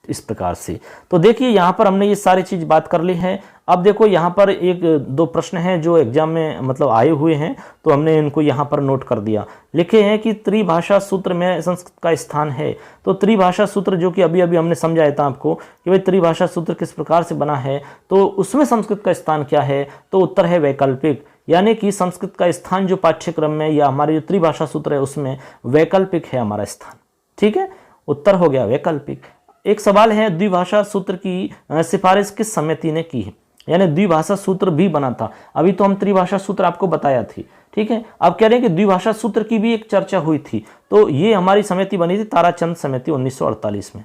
इस प्रकार से। तो देखिए यहाँ पर हमने ये सारी चीज बात कर ली है। अब देखो यहाँ पर 1-2 प्रश्न हैं जो एग्जाम में मतलब आए हुए हैं, तो हमने इनको यहाँ पर नोट कर दिया। लिखे हैं कि त्रिभाषा सूत्र में संस्कृत का स्थान है। तो त्रिभाषा सूत्र जो कि अभी अभी हमने समझाया था आपको कि भाई त्रिभाषा सूत्र किस प्रकार से बना है, तो उसमें संस्कृत का स्थान क्या है? तो उत्तर है वैकल्पिक, यानी कि संस्कृत का स्थान जो पाठ्यक्रम में या हमारे जो त्रिभाषा सूत्र है उसमें वैकल्पिक है हमारा स्थान, ठीक है, उत्तर हो गया वैकल्पिक। एक सवाल है, द्विभाषा सूत्र की सिफारिश किस समिति ने की है? यानी द्विभाषा सूत्र भी बना था, अभी तो हम त्रिभाषा सूत्र आपको बताया थी, ठीक है। अब कह रहे हैं कि द्विभाषा सूत्र की भी एक चर्चा हुई थी, तो ये हमारी समिति बनी थी ताराचंद समिति 1948 में।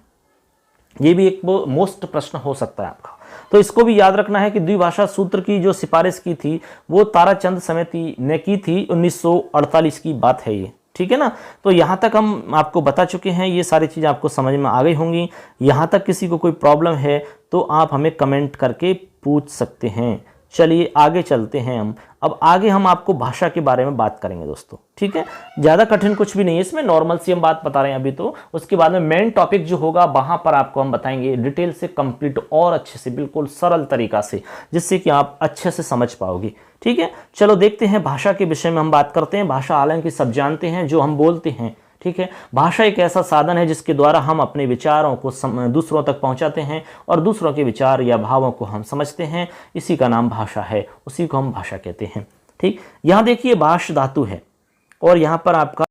ये भी एक मोस्ट प्रश्न हो सकता है आपका, तो इसको भी याद रखना है कि द्विभाषा सूत्र की जो सिफारिश की थी वो ताराचंद समिति ने की थी, 1948 की बात है ये, ठीक है ना। तो यहाँ तक हम आपको बता चुके हैं, ये सारी चीज़ आपको समझ में आ गई होंगी। यहाँ तक किसी को कोई प्रॉब्लम है तो आप हमें कमेंट करके पूछ सकते हैं। चलिए आगे चलते हैं हम। अब आगे हम आपको भाषा के बारे में बात करेंगे दोस्तों, ठीक है। ज़्यादा कठिन कुछ भी नहीं है इसमें, नॉर्मल सी हम बात बता रहे हैं अभी। तो उसके बाद में मेन टॉपिक जो होगा वहां पर आपको हम बताएंगे डिटेल से, कंप्लीट और अच्छे से, बिल्कुल सरल तरीका से, जिससे कि आप अच्छे से समझ पाओगे, ठीक है। चलो देखते हैं भाषा के विषय में हम बात करते हैं। भाषा हालांकि सब जानते हैं, जो हम बोलते हैं, ठीक है। भाषा एक ऐसा साधन है जिसके द्वारा हम अपने विचारों को दूसरों तक पहुंचाते हैं और दूसरों के विचार या भावों को हम समझते हैं। इसी का नाम भाषा है, उसी को हम भाषा कहते हैं, ठीक। यहाँ देखिए भाष धातु है और यहाँ पर आपका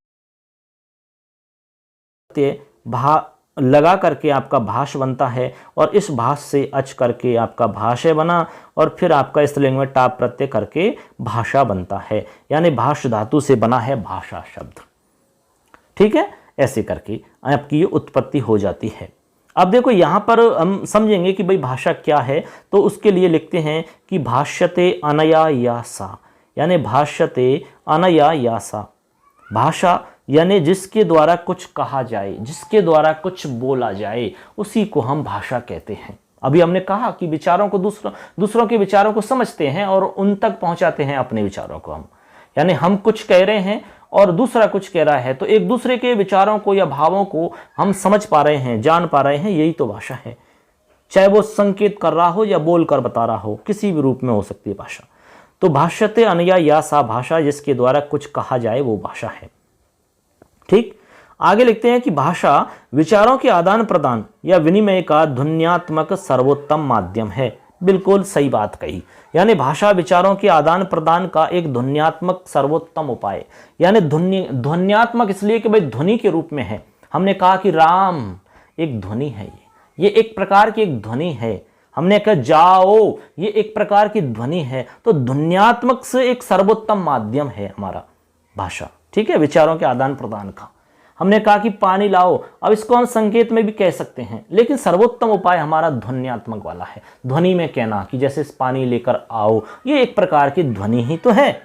लगा करके आपका भाष बनता है और इस भाष से अच करके आपका भाषय बना और फिर आपका स्त्रीलिंग में टाप प्रत्यय करके भाषा बनता है, यानी भाष धातु से बना है भाषा शब्द, ठीक है। ऐसे करके आपकी ये उत्पत्ति हो जाती है। अब देखो यहाँ पर हम समझेंगे कि भाई भाषा क्या है, तो उसके लिए लिखते हैं कि भाष्यते अनया यासा, यानी भाष्यते अनया यासा, भाषा यानी जिसके द्वारा कुछ कहा जाए, जिसके द्वारा कुछ बोला जाए, उसी को हम भाषा कहते हैं। अभी हमने कहा कि विचारों को दूसरों के विचारों को समझते हैं और उन तक पहुंचाते हैं अपने विचारों को हम, यानी हम कुछ कह रहे हैं और दूसरा कुछ कह रहा है, तो एक दूसरे के विचारों को या भावों को हम समझ पा रहे हैं, जान पा रहे हैं, यही तो भाषा है। चाहे वो संकेत कर रहा हो या बोल कर बता रहा हो, किसी भी रूप में हो सकती है भाषा। तो भाष्यते अनया या सा भाषा, जिसके द्वारा कुछ कहा जाए वो भाषा है। ठीक, आगे लिखते हैं कि भाषा विचारों के आदान प्रदान या विनिमय का ध्वन्यात्मक सर्वोत्तम माध्यम है। बिल्कुल सही बात कही, यानी भाषा विचारों के आदान प्रदान का एक ध्वन्यात्मक सर्वोत्तम उपाय। यानी ध्वन्यात्मक इसलिए कि भाई ध्वनि के रूप में है। हमने कहा कि राम एक ध्वनि है, ये एक प्रकार की एक ध्वनि है। हमने कहा जाओ, ये एक प्रकार की ध्वनि है। तो ध्वन्यात्मक से एक सर्वोत्तम माध्यम है हमारा भाषा। ठीक है, विचारों के आदान प्रदान का। हमने कहा कि पानी लाओ, अब इसको हम संकेत में भी कह सकते हैं, लेकिन सर्वोत्तम उपाय हमारा ध्वन्यात्मक वाला है। ध्वनि में कहना कि जैसे पानी लेकर आओ, ये एक प्रकार की ध्वनि ही तो है।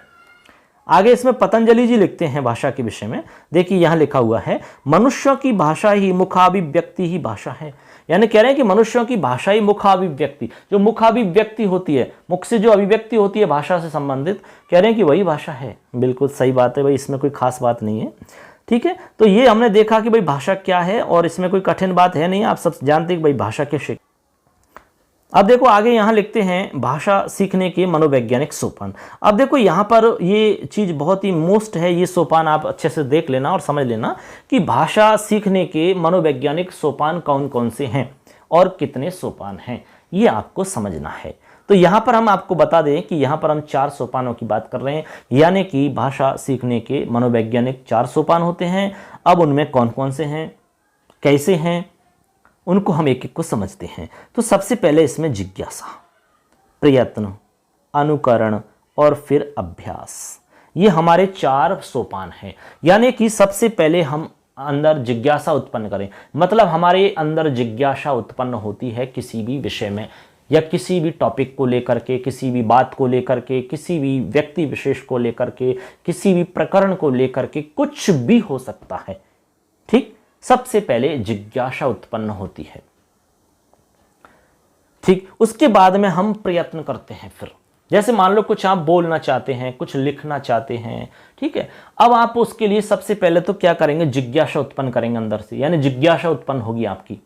आगे इसमें पतंजलि जी लिखते हैं भाषा के विषय में। देखिए यहां लिखा हुआ है, मनुष्यों की भाषा ही मुखाभिव्यक्ति ही भाषा है। यानी कह रहे हैं कि मनुष्यों की भाषा ही मुखाभिव्यक्ति, जो मुखाभिव्यक्ति होती है, मुख से जो अभिव्यक्ति होती है भाषा से संबंधित, कह रहे हैं कि वही भाषा है। बिल्कुल सही बात है भाई, इसमें कोई खास बात नहीं है। ठीक है, तो ये हमने देखा कि भाई भाषा क्या है और इसमें कोई कठिन बात है नहीं, आप सब जानते हैं कि भाई भाषा क्या है। अब देखो आगे यहाँ लिखते हैं भाषा सीखने के मनोवैज्ञानिक सोपान। अब देखो यहाँ पर ये चीज बहुत ही मोस्ट है, ये सोपान आप अच्छे से देख लेना और समझ लेना कि भाषा सीखने के मनोवैज्ञानिक सोपान कौन कौन से हैं और कितने सोपान हैं, ये आपको समझना है। तो यहाँ पर हम आपको बता दें कि यहाँ पर हम 4 सोपानों की बात कर रहे हैं, यानी कि भाषा सीखने के मनोवैज्ञानिक 4 सोपान होते हैं। अब उनमें कौन कौन से हैं, कैसे हैं, उनको हम एक एक को समझते हैं। तो सबसे पहले इसमें जिज्ञासा, प्रयत्न, अनुकरण और फिर अभ्यास, ये हमारे 4 सोपान हैं। यानी कि सबसे पहले हम अंदर जिज्ञासा उत्पन्न करें, मतलब हमारे अंदर जिज्ञासा उत्पन्न होती है किसी भी विषय में या किसी भी टॉपिक को लेकर के, किसी भी बात को लेकर के, किसी भी व्यक्ति विशेष को लेकर के, किसी भी प्रकरण को लेकर के, कुछ भी हो सकता है। ठीक, सबसे पहले जिज्ञासा उत्पन्न होती है। ठीक, उसके बाद में हम प्रयत्न करते हैं। फिर जैसे मान लो कुछ आप बोलना चाहते हैं, कुछ लिखना चाहते हैं, ठीक है, अब आप उसके लिए सबसे पहले तो क्या करेंगे, जिज्ञासा उत्पन्न करेंगे अंदर से। यानी जिज्ञासा उत्पन्न होगी आपकी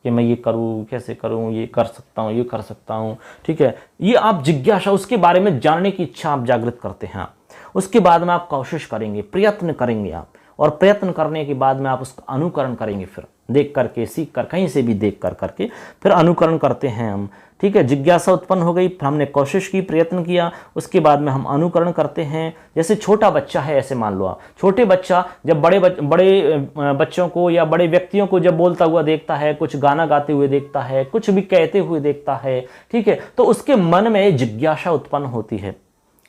कि मैं ये करूँ, कैसे करूँ, ये कर सकता हूँ, ये कर सकता हूँ। ठीक है, ये आप जिज्ञासा, उसके बारे में जानने की इच्छा आप जागृत करते हैं आप। उसके बाद में आप कोशिश करेंगे, प्रयत्न करेंगे आप, और प्रयत्न करने के बाद में आप उसका अनुकरण करेंगे। फिर देख करके, सीख कर, कहीं से भी देख कर करके फिर अनुकरण करते हैं हम। ठीक है, जिज्ञासा उत्पन्न हो गई, फिर हमने कोशिश की, प्रयत्न किया, उसके बाद में हम अनुकरण करते हैं। जैसे छोटा बच्चा है, ऐसे मान लो आप, छोटे बच्चा जब बड़े बच्चों को या बड़े व्यक्तियों को जब बोलता हुआ देखता है, कुछ गाना गाते हुए देखता है, कुछ भी कहते हुए देखता है, ठीक है, तो उसके मन में जिज्ञासा उत्पन्न होती है,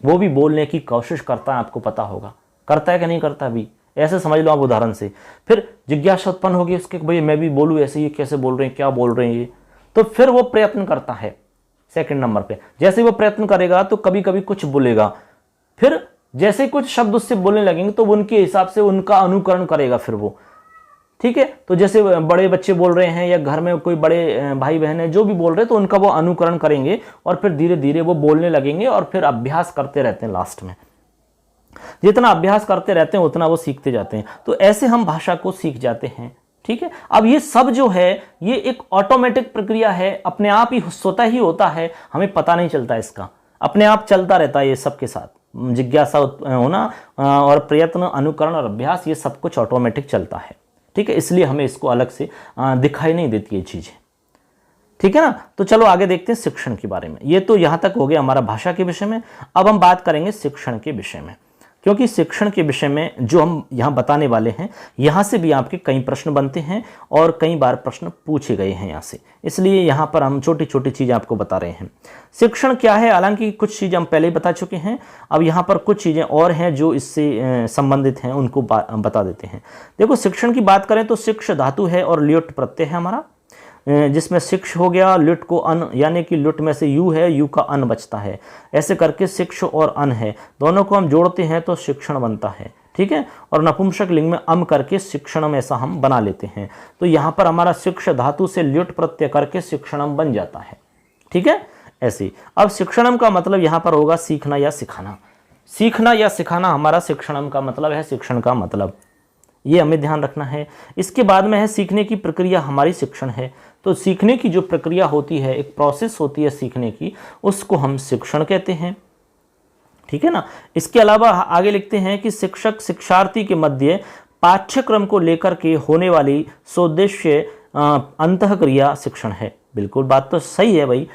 वो भी बोलने की कोशिश करता है। आपको पता होगा करता है कि नहीं करता भी, ऐसे समझ लो आप उदाहरण से। फिर जिज्ञासा उत्पन्न होगी उसके, भाई मैं भी बोलूँ ऐसे, ये कैसे बोल रहे हैं, क्या बोल रहे हैं ये, तो फिर वो प्रयत्न करता है। सेकंड नंबर पे जैसे वो प्रयत्न करेगा तो कभी कभी कुछ बोलेगा, फिर जैसे कुछ शब्द उससे बोलने लगेंगे तो उनके हिसाब से उनका अनुकरण करेगा फिर वो। ठीक है, तो जैसे बड़े बच्चे बोल रहे हैं या घर में कोई बड़े भाई बहन है जो भी बोल रहे हैं, तो उनका वो अनुकरण करेंगे और फिर धीरे धीरे वो बोलने लगेंगे और फिर अभ्यास करते रहते हैं। लास्ट में जितना अभ्यास करते रहते हैं उतना वो सीखते जाते हैं। तो ऐसे हम भाषा को सीख जाते हैं। ठीक है, अब ये सब जो है ये एक ऑटोमेटिक प्रक्रिया है, अपने आप ही स्वतः ही होता है, हमें पता नहीं चलता, इसका अपने आप चलता रहता है ये सब के साथ। जिज्ञासा होना और प्रयत्न, अनुकरण और अभ्यास, ये सब कुछ ऑटोमेटिक चलता है। ठीक है, इसलिए हमें इसको अलग से दिखाई नहीं देती ये चीजें। ठीक है ना, तो चलो आगे देखते हैं शिक्षण के बारे में। ये तो यहां तक हो गया हमारा भाषा के विषय में। अब हम बात करेंगे शिक्षण के विषय में, क्योंकि शिक्षण के विषय में जो हम यहाँ बताने वाले हैं, यहाँ से भी आपके कई प्रश्न बनते हैं और कई बार प्रश्न पूछे गए हैं यहाँ से, इसलिए यहाँ पर हम छोटी छोटी चीज़ें आपको बता रहे हैं। शिक्षण क्या है, हालांकि कुछ चीज़ें हम पहले ही बता चुके हैं, अब यहाँ पर कुछ चीज़ें और हैं जो इससे संबंधित हैं, उनको बता देते हैं। देखो, शिक्षण की बात करें तो शिक्ष धातु है और ल्युट प्रत्यय है हमारा, जिसमें शिक्ष हो गया, लुट को अन, यानी कि लुट में से यू है, यू का अन बचता है, ऐसे करके शिक्ष और अन है, दोनों को हम जोड़ते हैं तो शिक्षण बनता है। ठीक है, और नपुंसक लिंग में अम करके शिक्षणम ऐसा हम बना लेते हैं। तो यहाँ पर हमारा शिक्ष धातु से ल्युट प्रत्यय करके शिक्षणम बन जाता है। ठीक है, ऐसे। अब शिक्षणम का मतलब यहाँ पर होगा सीखना या सिखाना। सीखना या सिखाना हमारा शिक्षणम का मतलब है, शिक्षण का मतलब, ये हमें ध्यान रखना है। इसके बाद में है सीखने की प्रक्रिया हमारी शिक्षण है। तो सीखने की जो प्रक्रिया होती है, एक प्रोसेस होती है सीखने की, उसको हम शिक्षण कहते हैं, ठीक है ना। इसके अलावा आगे लिखते हैं कि शिक्षक शिक्षार्थी के मध्य पाठ्यक्रम को लेकर के होने वाली सोद्देश्य अंतःक्रिया शिक्षण है। बिल्कुल बात तो सही है भाई।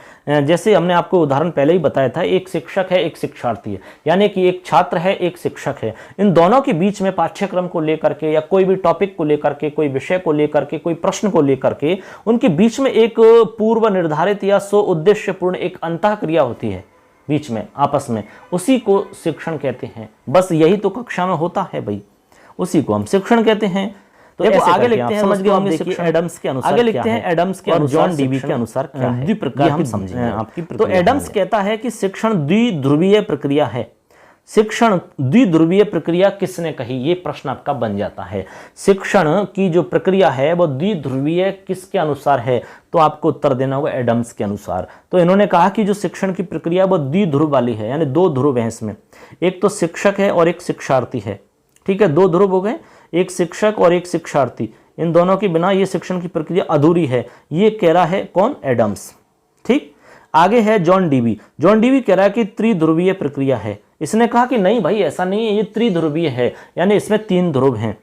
जैसे हमने आपको उदाहरण पहले ही बताया था, एक शिक्षक है, एक शिक्षार्थी है, यानी कि एक छात्र है, एक शिक्षक है। इन दोनों के बीच में पाठ्यक्रम को लेकर के या कोई भी टॉपिक को लेकर के, कोई विषय को लेकर के, कोई प्रश्न को लेकर के, उनके बीच में एक पूर्व निर्धारित या सो उद्देश्यपूर्ण एक अंतःक्रिया होती है बीच में, आपस में, उसी को शिक्षण कहते हैं। बस यही तो कक्षा में होता है भाई, उसी को हम शिक्षण कहते हैं। तो आगे लिखते हैं, समझ गए होंगे, एडम्स के अनुसार आगे लिखते हैं, एडम्स के और जॉन डीवी के अनुसार क्या है, द्विप्रकार हम समझेंगे आपकी। तो एडम्स कहता है कि शिक्षण द्विध्रुवीय प्रक्रिया है। शिक्षण द्विध्रुवीय प्रक्रिया किसने कही, ये प्रश्न आपका बन जाता है। शिक्षण की जो प्रक्रिया है वो द्विध्रुवीय किसके अनुसार है, तो आपको उत्तर देना होगा एडम्स के अनुसार। तो इन्होंने कहा कि जो शिक्षण की प्रक्रिया वो द्विध्रुव वाली है, यानी दो ध्रुव हैं इसमें, एक तो शिक्षक है और एक शिक्षार्थी है, ठीक है, दो ध्रुव हो गए, एक शिक्षक और एक शिक्षार्थी, इन दोनों के बिना ये शिक्षण की प्रक्रिया अधूरी है, ये कह रहा है कौन, एडम्स। ठीक, आगे है जॉन डीवी। जॉन डीवी कह रहा है कि त्रिध्रुवीय प्रक्रिया है। इसने कहा कि नहीं भाई ऐसा नहीं है, ये त्रिध्रुवीय है, यानी इसमें तीन ध्रुव हैं।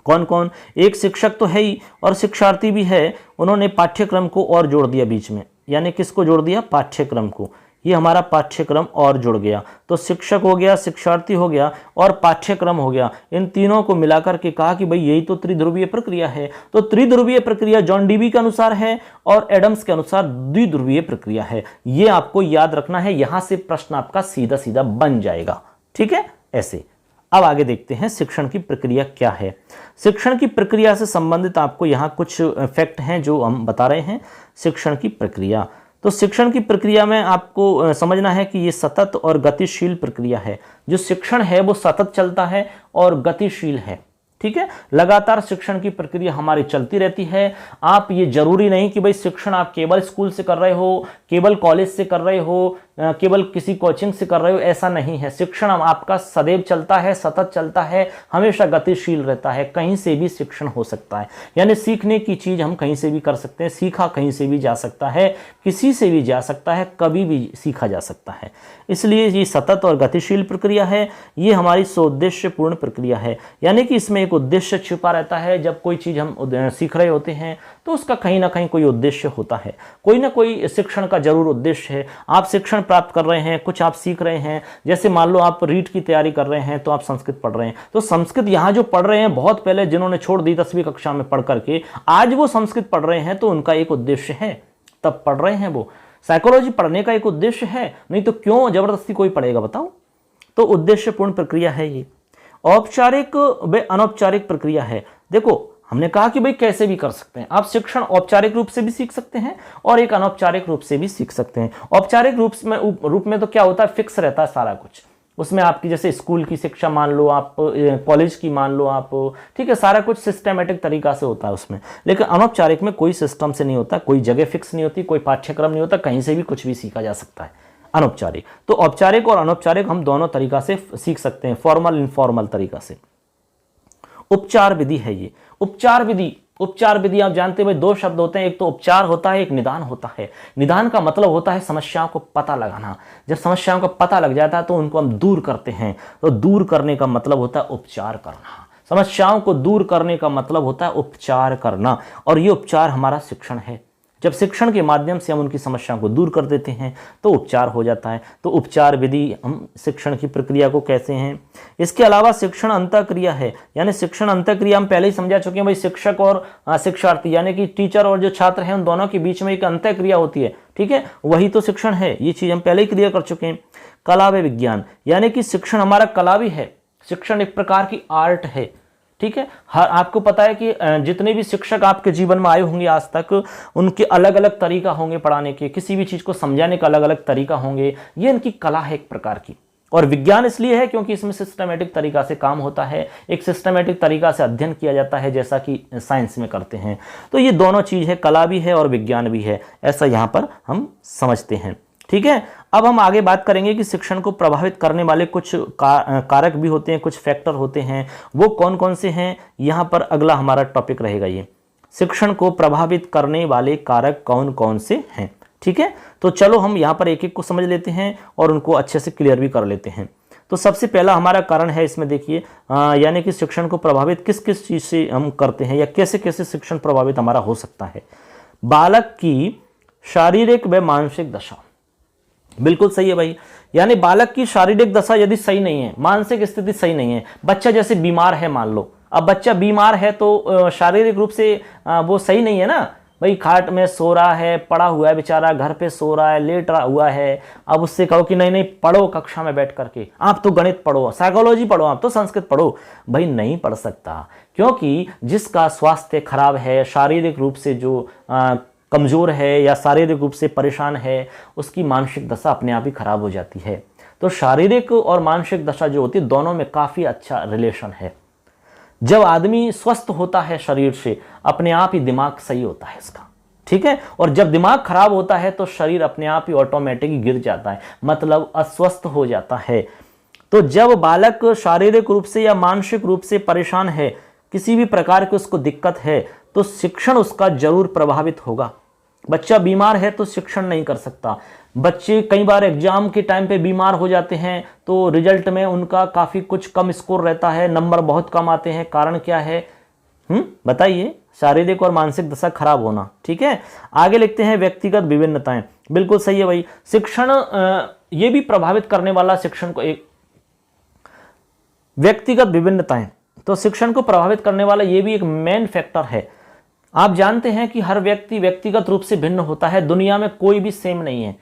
कौन कौन, एक शिक्षक तो है ही और शिक्षार्थी भी है। उन्होंने पाठ्यक्रम को और जोड़ दिया बीच में, यानी किसको जोड़ दिया, पाठ्यक्रम को। ये हमारा पाठ्यक्रम और जुड़ गया, तो शिक्षक हो गया, शिक्षार्थी हो गया और पाठ्यक्रम हो गया। इन तीनों को मिलाकर के कहा कि भाई यही तो त्रिध्रुवीय प्रक्रिया है। तो त्रिध्रुवीय प्रक्रिया जॉन डीवी के अनुसार है और एडम्स के अनुसार द्विध्रुवीय प्रक्रिया है। ये आपको याद रखना है, यहां से प्रश्न आपका सीधा सीधा बन जाएगा, ठीक है, ऐसे। अब आगे देखते हैं शिक्षण की प्रक्रिया क्या है। शिक्षण की प्रक्रिया से संबंधित आपको यहाँ कुछ फैक्ट हैं जो हम बता रहे हैं। शिक्षण की प्रक्रिया, तो शिक्षण की प्रक्रिया में आपको समझना है कि ये सतत और गतिशील प्रक्रिया है। जो शिक्षण है वो सतत चलता है और गतिशील है, ठीक है। लगातार शिक्षण की प्रक्रिया हमारी चलती रहती है। आप ये जरूरी नहीं कि भाई शिक्षण आप केवल स्कूल से कर रहे हो, केवल कॉलेज से कर रहे हो, केवल किसी कोचिंग से कर रहे हो, ऐसा नहीं है। शिक्षण आपका सदैव चलता है, सतत चलता है, हमेशा गतिशील रहता है। कहीं से भी शिक्षण हो सकता है, यानी सीखने की चीज हम कहीं से भी कर सकते हैं। सीखा कहीं से भी जा सकता है, किसी से भी जा सकता है, कभी भी सीखा जा सकता है। इसलिए ये सतत और गतिशील प्रक्रिया है। ये हमारी सोद्देश्यपूर्ण प्रक्रिया है, यानी कि इसमें एक उद्देश्य छिपा रहता है। जब कोई चीज हम सीख रहे होते हैं तो उसका कहीं ना कहीं कोई उद्देश्य होता है, कोई ना कोई शिक्षण का जरूर उद्देश्य है। आप शिक्षण प्राप्त कर रहे हैं, कुछ आप सीख रहे हैं। जैसे मान लो आप रीट की तैयारी कर रहे हैं तो आप संस्कृत पढ़ रहे हैं, तो संस्कृत यहाँ जो पढ़ रहे हैं, बहुत पहले जिन्होंने छोड़ दी 10वीं कक्षा में पढ़ करके, आज वो संस्कृत पढ़ रहे हैं तो उनका एक उद्देश्य है, तब पढ़ रहे हैं वो। साइकोलॉजी पढ़ने का एक उद्देश्य है, नहीं तो क्यों जबरदस्ती कोई पढ़ेगा बताओ। तो उद्देश्यपूर्ण प्रक्रिया है ये। औपचारिक व अनौपचारिक प्रक्रिया है। देखो हमने कहा कि भाई कैसे भी कर सकते हैं आप शिक्षण, औपचारिक रूप से भी सीख सकते हैं और एक अनौपचारिक रूप से भी सीख सकते हैं। औपचारिक रूप में तो क्या होता है, फिक्स रहता है सारा कुछ। उसमें आपकी जैसे स्कूल की शिक्षा मान लो आप, कॉलेज की मान लो आप, ठीक है, सारा कुछ सिस्टमेटिक तरीका से होता है उसमें। लेकिन अनौपचारिक में कोई सिस्टम से नहीं होता, कोई जगह फिक्स नहीं होती, कोई पाठ्यक्रम नहीं होता, कहीं से भी कुछ भी सीखा जा सकता है अनौपचारिक। तो औपचारिक और अनौपचारिक हम दोनों तरीका से सीख सकते हैं, फॉर्मल इनफॉर्मल तरीका से। उपचार विधि है ये। उपचार विधि आप जानते हैं भाई, दो शब्द होते हैं, एक तो उपचार होता है, एक निदान होता है। निदान का मतलब होता है समस्याओं को पता लगाना। जब समस्याओं का पता लग जाता है तो उनको हम दूर करते हैं, तो दूर करने का मतलब होता है उपचार करना। समस्याओं को दूर करने का मतलब होता है उपचार करना, और ये उपचार हमारा शिक्षण है। जब शिक्षण के माध्यम से हम उनकी समस्याओं को दूर कर देते हैं तो उपचार हो जाता है। तो उपचार विधि हम शिक्षण की प्रक्रिया को कहते हैं। इसके अलावा शिक्षण अंतःक्रिया है, यानी शिक्षण अंतःक्रिया हम पहले ही समझा चुके हैं भाई, शिक्षक और शिक्षार्थी यानी कि टीचर और जो छात्र हैं उन दोनों के बीच में एक अंतःक्रिया होती है, ठीक है, वही तो शिक्षण है। ये चीज हम पहले ही क्लियर कर चुके हैं। कला व विज्ञान, यानी कि शिक्षण हमारा कला भी है। शिक्षण एक प्रकार की आर्ट है, ठीक है। हर आपको पता है कि जितने भी शिक्षक आपके जीवन में आए होंगे आज तक, उनके अलग अलग तरीका होंगे पढ़ाने के, किसी भी चीज को समझाने का अलग अलग तरीका होंगे। ये इनकी कला है एक प्रकार की। और विज्ञान इसलिए है क्योंकि इसमें सिस्टमेटिक तरीका से काम होता है, एक सिस्टमेटिक तरीका से अध्ययन किया जाता है, जैसा कि साइंस में करते हैं। तो ये दोनों चीज है, कला भी है और विज्ञान भी है, ऐसा यहाँ पर हम समझते हैं, ठीक है। अब हम आगे बात करेंगे कि शिक्षण को प्रभावित करने वाले कुछ कारक भी होते हैं, कुछ फैक्टर होते हैं, वो कौन कौन से हैं, यहाँ पर अगला हमारा टॉपिक रहेगा। ये शिक्षण को प्रभावित करने वाले कारक कौन कौन से हैं, ठीक है। तो चलो हम यहाँ पर एक एक को समझ लेते हैं और उनको अच्छे से क्लियर भी कर लेते हैं। तो सबसे पहला हमारा कारण है इसमें, देखिए यानी कि शिक्षण को प्रभावित किस किस चीज़ से हम करते हैं या कैसे कैसे शिक्षण प्रभावित हमारा हो सकता है। बालक की शारीरिक व मानसिक दशा, बिल्कुल सही है भाई। यानी बालक की शारीरिक दशा यदि सही नहीं है, मानसिक स्थिति सही नहीं है, बच्चा जैसे बीमार है, मान लो अब बच्चा बीमार है तो शारीरिक रूप से वो सही नहीं है ना भाई, खाट में सो रहा है, पड़ा हुआ है बेचारा, घर पे सो रहा है, लेट रहा हुआ है। अब उससे कहो कि नहीं नहीं पढ़ो कक्षा में बैठ करके, आप तो गणित पढ़ो, साइकोलॉजी पढ़ो, आप तो संस्कृत पढ़ो, भाई नहीं पढ़ सकता, क्योंकि जिसका स्वास्थ्य खराब है, शारीरिक रूप से जो कमज़ोर है या शारीरिक रूप से परेशान है, उसकी मानसिक दशा अपने आप ही खराब हो जाती है। तो शारीरिक और मानसिक दशा जो होती है, दोनों में काफ़ी अच्छा रिलेशन है। जब आदमी स्वस्थ होता है शरीर से, अपने आप ही दिमाग सही होता है इसका, ठीक है। और जब दिमाग खराब होता है तो शरीर अपने आप ही ऑटोमेटिक गिर जाता है, मतलब अस्वस्थ हो जाता है। तो जब बालक शारीरिक रूप से या मानसिक रूप से परेशान है, किसी भी प्रकार की उसको दिक्कत है, तो शिक्षण उसका जरूर प्रभावित होगा। बच्चा बीमार है तो शिक्षण नहीं कर सकता। बच्चे कई बार एग्जाम के टाइम पे बीमार हो जाते हैं तो रिजल्ट में उनका काफ़ी कुछ कम स्कोर रहता है, नंबर बहुत कम आते हैं। कारण क्या है, बताइए, शारीरिक और मानसिक दशा खराब होना, ठीक है। आगे लिखते हैं व्यक्तिगत विभिन्नताएं, बिल्कुल सही है भाई। शिक्षण ये भी प्रभावित करने वाला शिक्षण को, एक व्यक्तिगत विभिन्नताएं, तो शिक्षण को प्रभावित करने वाला ये भी एक मेन फैक्टर है। आप जानते हैं कि हर व्यक्ति व्यक्तिगत रूप से भिन्न होता है, दुनिया में कोई भी सेम नहीं है,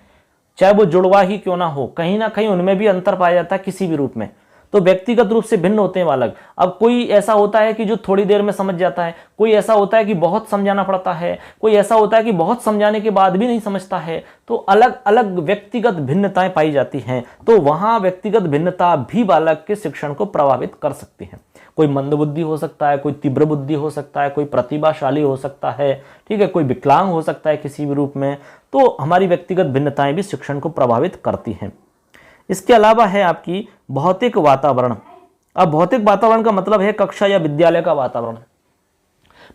चाहे वो जुड़वा ही क्यों ना हो, कहीं ना कहीं उनमें भी अंतर पाया जाता है किसी भी रूप में। तो व्यक्तिगत रूप से भिन्न होते हैं बालक। अब कोई ऐसा होता है कि जो थोड़ी देर में समझ जाता है, कोई ऐसा होता है कि बहुत समझाना पड़ता है, कोई ऐसा होता है कि बहुत समझाने के बाद भी नहीं समझता है। तो अलग अलग व्यक्तिगत भिन्नताएं पाई जाती हैं, तो वहां व्यक्तिगत भिन्नता भी बालक के शिक्षण को प्रभावित कर सकती है। कोई मंदबुद्धि हो सकता है, कोई तीव्र बुद्धि हो सकता है, कोई प्रतिभाशाली हो सकता है, ठीक है, कोई विकलांग हो सकता है किसी भी रूप में। तो हमारी व्यक्तिगत भिन्नताएं भी शिक्षण को प्रभावित करती हैं। इसके अलावा है आपकी भौतिक वातावरण। अब भौतिक वातावरण का मतलब है कक्षा या विद्यालय का वातावरण।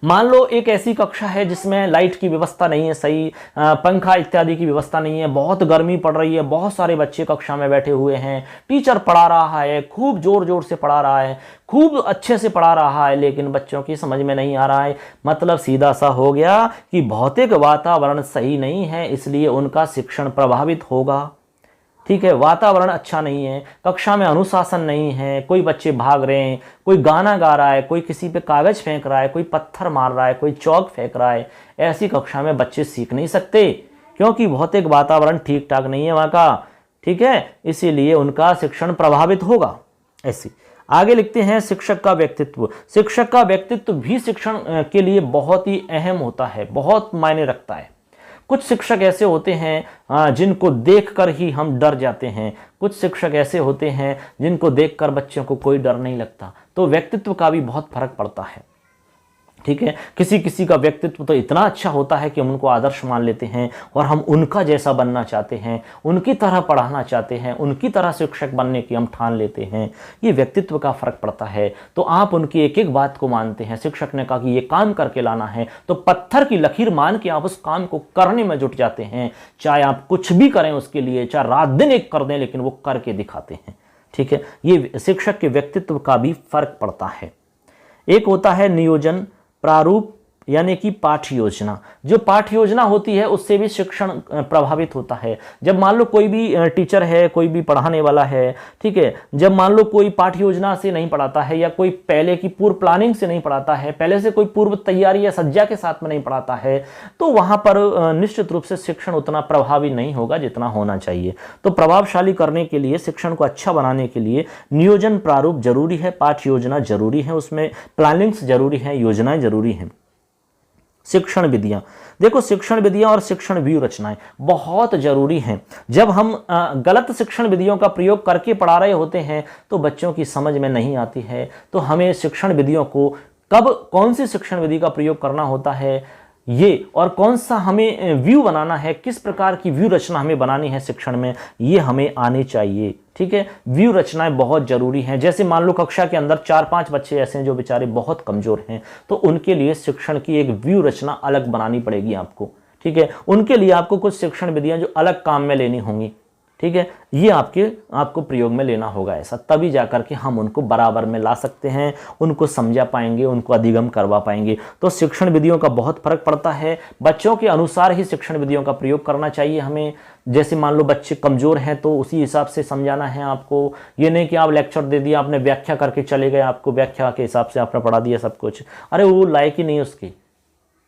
मान लो एक ऐसी कक्षा है जिसमें लाइट की व्यवस्था नहीं है सही, पंखा इत्यादि की व्यवस्था नहीं है, बहुत गर्मी पड़ रही है, बहुत सारे बच्चे कक्षा में बैठे हुए हैं, टीचर पढ़ा रहा है, खूब जोर जोर से पढ़ा रहा है, खूब अच्छे से पढ़ा रहा है, लेकिन बच्चों की समझ में नहीं आ रहा है। मतलब सीधा सा हो गया कि भौतिक वातावरण सही नहीं है, इसलिए उनका शिक्षण प्रभावित होगा, ठीक है। वातावरण अच्छा नहीं है, कक्षा में अनुशासन नहीं है, कोई बच्चे भाग रहे हैं, कोई गाना गा रहा है, कोई किसी पे कागज फेंक रहा है, कोई पत्थर मार रहा है, कोई चौक फेंक रहा है, ऐसी कक्षा में बच्चे सीख नहीं सकते, क्योंकि भौतिक वातावरण ठीक ठाक नहीं है वहाँ का, ठीक है। इसीलिए उनका शिक्षण प्रभावित होगा। ऐसी आगे लिखते हैं शिक्षक का व्यक्तित्व। शिक्षक का व्यक्तित्व भी शिक्षण के लिए बहुत ही अहम होता है, बहुत मायने रखता है। कुछ शिक्षक ऐसे होते हैं जिनको देखकर ही हम डर जाते हैं, कुछ शिक्षक ऐसे होते हैं जिनको देखकर बच्चों को कोई डर नहीं लगता। तो व्यक्तित्व का भी बहुत फर्क पड़ता है, ठीक है। किसी किसी का व्यक्तित्व तो इतना अच्छा होता है कि हम उनको आदर्श मान लेते हैं और हम उनका जैसा बनना चाहते हैं, उनकी तरह पढ़ाना चाहते हैं, उनकी तरह शिक्षक बनने की हम ठान लेते हैं। ये व्यक्तित्व का फर्क पड़ता है। तो आप उनकी एक एक बात को मानते हैं। शिक्षक ने कहा कि ये काम करके लाना है, तो पत्थर की लकीर मान के आप उस काम को करने में जुट जाते हैं, चाहे आप कुछ भी करें उसके लिए, चाहे रात दिन एक कर दें, लेकिन वो करके दिखाते हैं, ठीक है। ये शिक्षक के व्यक्तित्व का भी फर्क पड़ता है। एक होता है नियोजन प्रारूप, यानी कि पाठ्य योजना। जो पाठ्य योजना होती है उससे भी शिक्षण प्रभावित होता है। जब मान लो कोई भी टीचर है, कोई भी पढ़ाने वाला है, ठीक है, जब मान लो कोई पाठ्य योजना से नहीं पढ़ाता है या कोई पहले की पूर्व प्लानिंग से नहीं पढ़ाता है, पहले से कोई पूर्व तैयारी या सज्जा के साथ में नहीं पढ़ाता है, तो वहां पर निश्चित रूप से शिक्षण उतना प्रभावी नहीं होगा जितना होना चाहिए। तो प्रभावशाली करने के लिए, शिक्षण को अच्छा बनाने के लिए नियोजन प्रारूप जरूरी है, पाठ्य योजना जरूरी है, उसमें प्लानिंग्स जरूरी है, योजनाएं जरूरी हैं। शिक्षण विधियां, देखो शिक्षण विधियां और शिक्षण व्यूह रचनाएं बहुत जरूरी हैं। जब हम गलत शिक्षण विधियों का प्रयोग करके पढ़ा रहे होते हैं तो बच्चों की समझ में नहीं आती है। तो हमें शिक्षण विधियों को कब कौन सी शिक्षण विधि का प्रयोग करना होता है, ये, और कौन सा हमें व्यू बनाना है, किस प्रकार की व्यू रचना हमें बनानी है शिक्षण में, ये हमें आनी चाहिए। ठीक है, व्यू रचनाएं बहुत जरूरी हैं। जैसे मान लो कक्षा के अंदर 4-5 बच्चे ऐसे हैं जो बेचारे बहुत कमजोर हैं, तो उनके लिए शिक्षण की एक व्यू रचना अलग बनानी पड़ेगी आपको। ठीक है, उनके लिए आपको कुछ शिक्षण विधियां जो अलग काम में लेनी होंगी। ठीक है, ये आपको प्रयोग में लेना होगा ऐसा, तभी जाकर के हम उनको बराबर में ला सकते हैं, उनको समझा पाएंगे, उनको अधिगम करवा पाएंगे। तो शिक्षण विधियों का बहुत फर्क पड़ता है, बच्चों के अनुसार ही शिक्षण विधियों का प्रयोग करना चाहिए हमें। जैसे मान लो बच्चे कमजोर हैं तो उसी हिसाब से समझाना है आपको। ये नहीं कि आप लेक्चर दे दिया, आपने व्याख्या करके चले गए, आपको व्याख्या के हिसाब से आपने पढ़ा दिया सब कुछ, अरे वो लायक ही नहीं उसकी।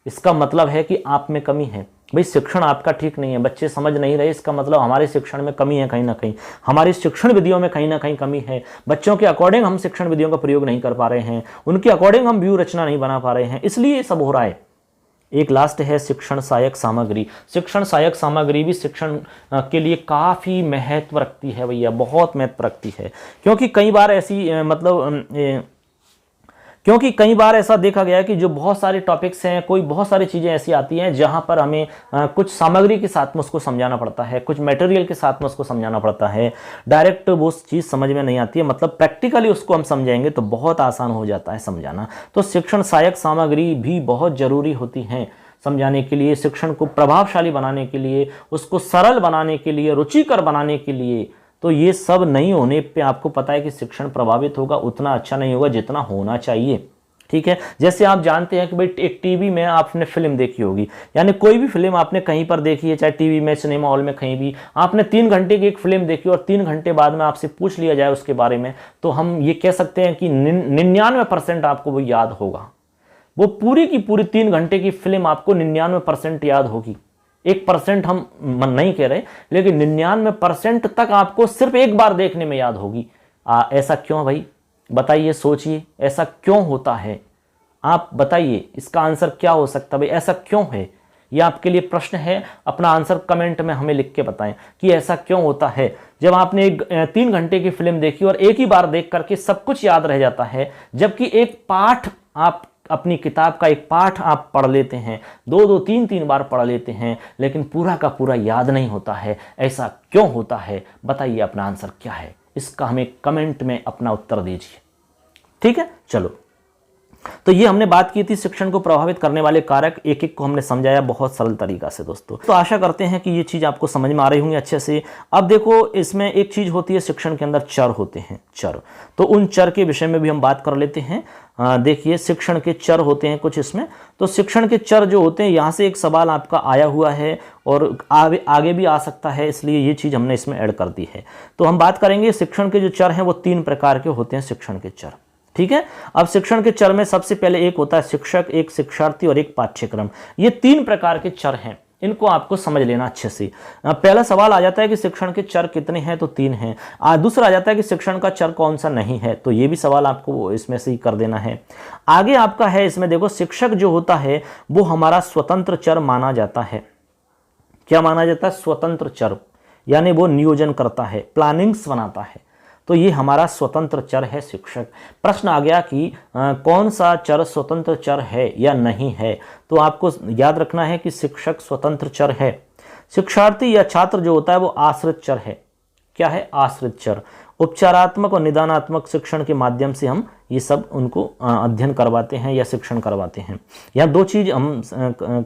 इसका मतलब है कि आप में कमी है भाई, शिक्षण आपका ठीक नहीं है, बच्चे समझ नहीं रहे, इसका मतलब हमारे शिक्षण में कमी है, कहीं ना कहीं हमारी शिक्षण विधियों में कहीं ना कहीं कमी है। बच्चों के अकॉर्डिंग हम शिक्षण विधियों का प्रयोग नहीं कर पा रहे हैं, उनके अकॉर्डिंग हम व्यू रचना नहीं बना पा रहे हैं, इसलिए ये सब हो रहा है। एक लास्ट है शिक्षण सहायक सामग्री। शिक्षण सहायक सामग्री भी शिक्षण के लिए काफ़ी महत्व रखती है भैया, बहुत महत्व रखती है। क्योंकि कई बार ऐसा देखा गया है कि जो बहुत सारे टॉपिक्स हैं, कोई बहुत सारी चीज़ें ऐसी आती हैं जहां पर हमें कुछ सामग्री के साथ में उसको समझाना पड़ता है, कुछ मटेरियल के साथ में उसको समझाना पड़ता है। डायरेक्ट वो चीज़ समझ में नहीं आती है, मतलब प्रैक्टिकली उसको हम समझाएंगे तो बहुत आसान हो जाता है समझाना। तो शिक्षण सहायक सामग्री भी बहुत ज़रूरी होती हैं समझाने के लिए, शिक्षण को प्रभावशाली बनाने के लिए, उसको सरल बनाने के लिए, रुचिकर बनाने के लिए। तो ये सब नहीं होने पे आपको पता है कि शिक्षण प्रभावित होगा, उतना अच्छा नहीं होगा जितना होना चाहिए। ठीक है, जैसे आप जानते हैं कि भाई एक टीवी में आपने फिल्म देखी होगी, यानी कोई भी फिल्म आपने कहीं पर देखी है, चाहे टीवी में, सिनेमा हॉल में, कहीं भी आपने 3 घंटे की एक फिल्म देखी और 3 घंटे बाद में आपसे पूछ लिया जाए उसके बारे में, तो हम ये कह सकते हैं कि 99% आपको वो याद होगा। वो पूरी की पूरी 3 घंटे की फिल्म आपको 99% याद होगी। 1% हम नहीं कह रहे, लेकिन 99% तक आपको सिर्फ एक बार देखने में याद होगी। ऐसा क्यों भाई, बताइए, सोचिए, ऐसा क्यों होता है? आप बताइए, इसका आंसर क्या हो सकता है भाई, ऐसा क्यों है? ये आपके लिए प्रश्न है, अपना आंसर कमेंट में हमें लिख के बताएं कि ऐसा क्यों होता है। जब आपने 3 घंटे की फिल्म देखी और एक ही बार देख करके सब कुछ याद रह जाता है, जबकि एक पाठ, आप अपनी किताब का एक पाठ आप पढ़ लेते हैं, 2-2, 3-3 बार पढ़ लेते हैं, लेकिन पूरा का पूरा याद नहीं होता है। ऐसा क्यों होता है? बताइए, अपना आंसर क्या है, इसका हमें कमेंट में अपना उत्तर दीजिए। ठीक है, चलो, तो ये हमने बात की थी शिक्षण को प्रभावित करने वाले कारक, एक एक को हमने समझाया बहुत सरल तरीका से दोस्तों। तो आशा करते हैं कि ये चीज़ आपको समझ में आ रही होंगी अच्छे से। अब देखो, इसमें एक चीज़ होती है, शिक्षण के अंदर चर होते हैं, चर। तो उन चर के विषय में भी हम बात कर लेते हैं। देखिए, शिक्षण के चर होते हैं कुछ इसमें। तो शिक्षण के चर जो होते हैं, यहाँ से एक सवाल आपका आया हुआ है और आगे भी आ सकता है, इसलिए ये चीज़ हमने इसमें ऐड कर दी है। तो हम बात करेंगे शिक्षण के जो चर हैं वो 3 प्रकार के होते हैं शिक्षण के चर। ठीक है, अब शिक्षण के चर में सबसे पहले एक होता है शिक्षक, एक शिक्षार्थी और एक पाठ्यक्रम। ये 3 प्रकार के चर हैं, इनको आपको समझ लेना अच्छे से। पहला सवाल आ जाता है कि शिक्षण के चर कितने हैं, तो 3 हैं। दूसरा आ जाता है कि शिक्षण का चर कौन सा नहीं है, तो ये भी सवाल आपको इसमें से ही कर देना है। आगे आपका है इसमें, देखो, शिक्षक जो होता है वो हमारा स्वतंत्र चर माना जाता है। क्या माना जाता है? स्वतंत्र चर, यानी वो नियोजन करता है, प्लानिंग्स बनाता है, तो ये हमारा स्वतंत्र चर है शिक्षक। प्रश्न आ गया कि कौन सा चर स्वतंत्र चर है या नहीं है, तो आपको याद रखना है कि शिक्षक स्वतंत्र चर है। शिक्षार्थी या छात्र जो होता है वो आश्रित चर है। क्या है? आश्रित चर। उपचारात्मक और निदानात्मक शिक्षण के माध्यम से हम ये सब उनको अध्ययन करवाते हैं या शिक्षण करवाते हैं। यहाँ 2 चीज हम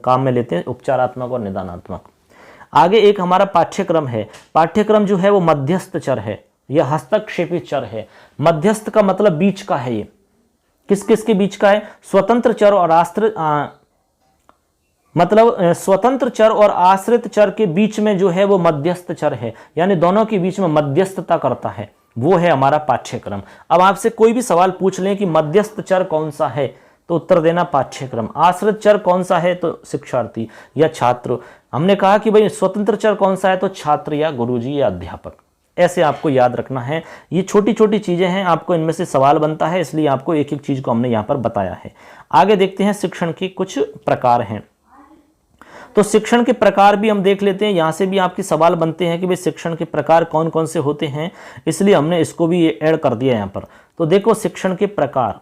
काम में लेते हैं, उपचारात्मक और निदानात्मक। आगे एक हमारा पाठ्यक्रम है। पाठ्यक्रम जो है वो मध्यस्थ चर है, यह हस्तक्षेपी चर है। मध्यस्थ का मतलब बीच का है। ये किस किस के बीच का है? स्वतंत्र चर और आश्रित, मतलब स्वतंत्र चर और आश्रित चर के बीच में जो है वो मध्यस्थ चर है, यानी दोनों के बीच में मध्यस्थता करता है, वो है हमारा पाठ्यक्रम। अब आपसे कोई भी सवाल पूछ लें कि मध्यस्थ चर कौन सा है, तो उत्तर देना पाठ्यक्रम। आश्रित चर कौन सा है, तो शिक्षार्थी या छात्र। हमने कहा कि भाई स्वतंत्र चर कौन सा है, तो छात्र या गुरुजी या अध्यापक। ऐसे आपको याद रखना है। ये छोटी छोटी चीजें हैं, आपको इनमें से सवाल बनता है, इसलिए आपको एक एक चीज को हमने यहाँ पर बताया है। आगे देखते हैं शिक्षण के कुछ प्रकार हैं। तो शिक्षण के प्रकार भी हम देख लेते हैं, यहाँ से भी आपके सवाल बनते हैं कि भाई शिक्षण के प्रकार कौन कौन से होते हैं, इसलिए हमने इसको भी ऐड कर दिया यहाँ पर। तो देखो, शिक्षण के प्रकार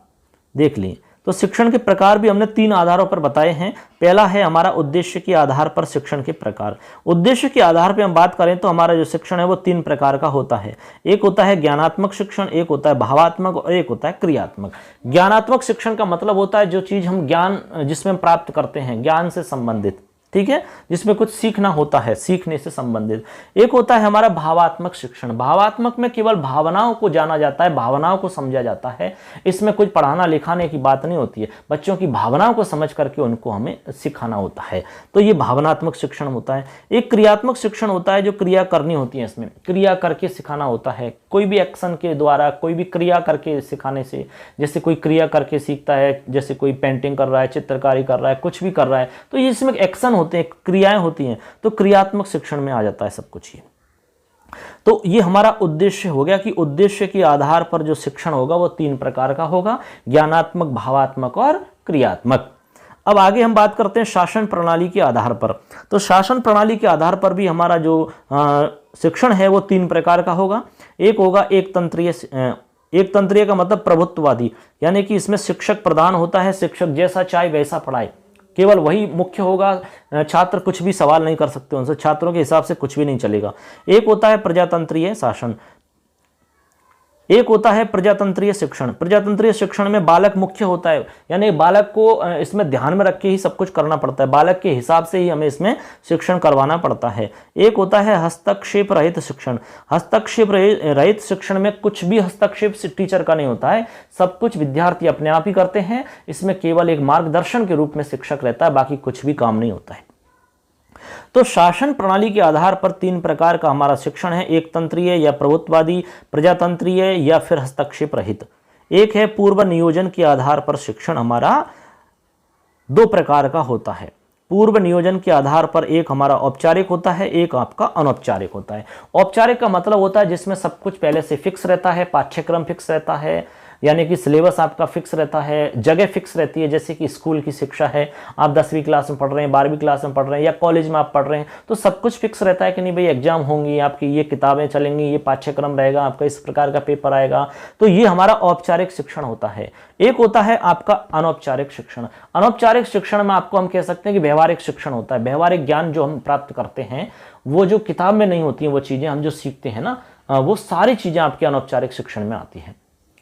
देख लिए। तो शिक्षण के प्रकार भी हमने 3 आधारों पर बताए हैं। पहला है हमारा उद्देश्य के आधार पर शिक्षण के प्रकार। उद्देश्य के आधार पर हम बात करें तो हमारा जो शिक्षण है वो 3 प्रकार का होता है। एक होता है ज्ञानात्मक शिक्षण, एक होता है भावात्मक और एक होता है क्रियात्मक। ज्ञानात्मक शिक्षण का मतलब होता है जो चीज हम ज्ञान जिसमें प्राप्त करते हैं, ज्ञान से संबंधित, ठीक है, जिसमें कुछ सीखना होता है, सीखने से संबंधित। एक होता है हमारा भावात्मक शिक्षण। भावात्मक में केवल भावनाओं को जाना जाता है, भावनाओं को समझा जाता है। इसमें कुछ पढ़ाना लिखाने की बात नहीं होती है, बच्चों की भावनाओं को समझ करके उनको हमें सिखाना होता है। तो ये भावनात्मक शिक्षण होता है। एक क्रियात्मक शिक्षण होता है, जो क्रिया करनी होती है, इसमें क्रिया करके सिखाना होता है, कोई भी एक्शन के द्वारा, कोई भी क्रिया करके सिखाने से। जैसे कोई क्रिया करके सीखता है, जैसे कोई पेंटिंग कर रहा है, चित्रकारी कर रहा है, कुछ भी कर रहा है, तो ये इसमें एक्शन होते हैं, क्रियाएं होती हैं, तो क्रियात्मक शिक्षण में आ जाता है सब कुछ ही। तो ये हमारा उद्देश्य हो गया कि उद्देश्य के आधार पर जो शिक्षण होगा वो 3 प्रकार का होगा, ज्ञानात्मक, भावात्मक और क्रियात्मक। अब आगे हम बात करते हैं शासन प्रणाली के आधार पर। तो शासन प्रणाली के आधार पर भी हमारा जो शिक्षण है वो 3 प्रकार का होगा। एक होगा एक तंत्रीय का मतलब प्रभुत्ववादी, यानी कि इसमें शिक्षक प्रधान होता है, शिक्षक जैसा चाहे वैसा पढ़ाए, केवल वही मुख्य होगा, छात्र कुछ भी सवाल नहीं कर सकते उनसे, छात्रों के हिसाब से कुछ भी नहीं चलेगा। एक होता है प्रजातंत्रीय शासन, एक होता है प्रजातंत्रीय शिक्षण। प्रजातंत्रीय शिक्षण में बालक मुख्य होता है, यानी बालक को इसमें ध्यान में रख के ही सब कुछ करना पड़ता है, बालक के हिसाब से ही हमें इसमें शिक्षण करवाना पड़ता है। एक होता है हस्तक्षेप रहित शिक्षण। हस्तक्षेप रहित शिक्षण में कुछ भी हस्तक्षेप टीचर का नहीं होता है, सब कुछ विद्यार्थी अपने आप ही करते हैं। इसमें केवल एक मार्गदर्शन के रूप में शिक्षक रहता है, बाकी कुछ भी काम नहीं होता है। तो शासन प्रणाली के आधार पर 3 प्रकार का हमारा शिक्षण है, एक तंत्रीय या प्रभुत्ववादी, प्रजातंत्रीय या फिर हस्तक्षेप रहित। एक है पूर्व नियोजन के आधार पर शिक्षण, हमारा 2 प्रकार का होता है। पूर्व नियोजन के आधार पर एक हमारा औपचारिक होता है, एक आपका अनौपचारिक होता है। औपचारिक का मतलब होता है जिसमें सब कुछ पहले से फिक्स रहता है, पाठ्यक्रम फिक्स रहता है, यानी कि सिलेबस आपका फिक्स रहता है, जगह फिक्स रहती है। जैसे कि स्कूल की शिक्षा है, आप 10वीं क्लास में पढ़ रहे हैं, 12वीं क्लास में पढ़ रहे हैं या कॉलेज में आप पढ़ रहे हैं, तो सब कुछ फिक्स रहता है कि नहीं भाई एग्जाम होंगी आपकी, ये किताबें चलेंगी, ये पाठ्यक्रम रहेगा आपका, इस प्रकार का पेपर आएगा। तो ये हमारा औपचारिक शिक्षण होता है। एक होता है आपका अनौपचारिक शिक्षण। अनौपचारिक शिक्षण में आपको हम कह सकते हैं कि व्यवहारिक शिक्षण होता है। व्यवहारिक ज्ञान जो हम प्राप्त करते हैं, वो जो किताब में नहीं होती हैं, वो चीजें हम जो सीखते हैं ना, वो सारी चीजें आपके अनौपचारिक शिक्षण में आती हैं।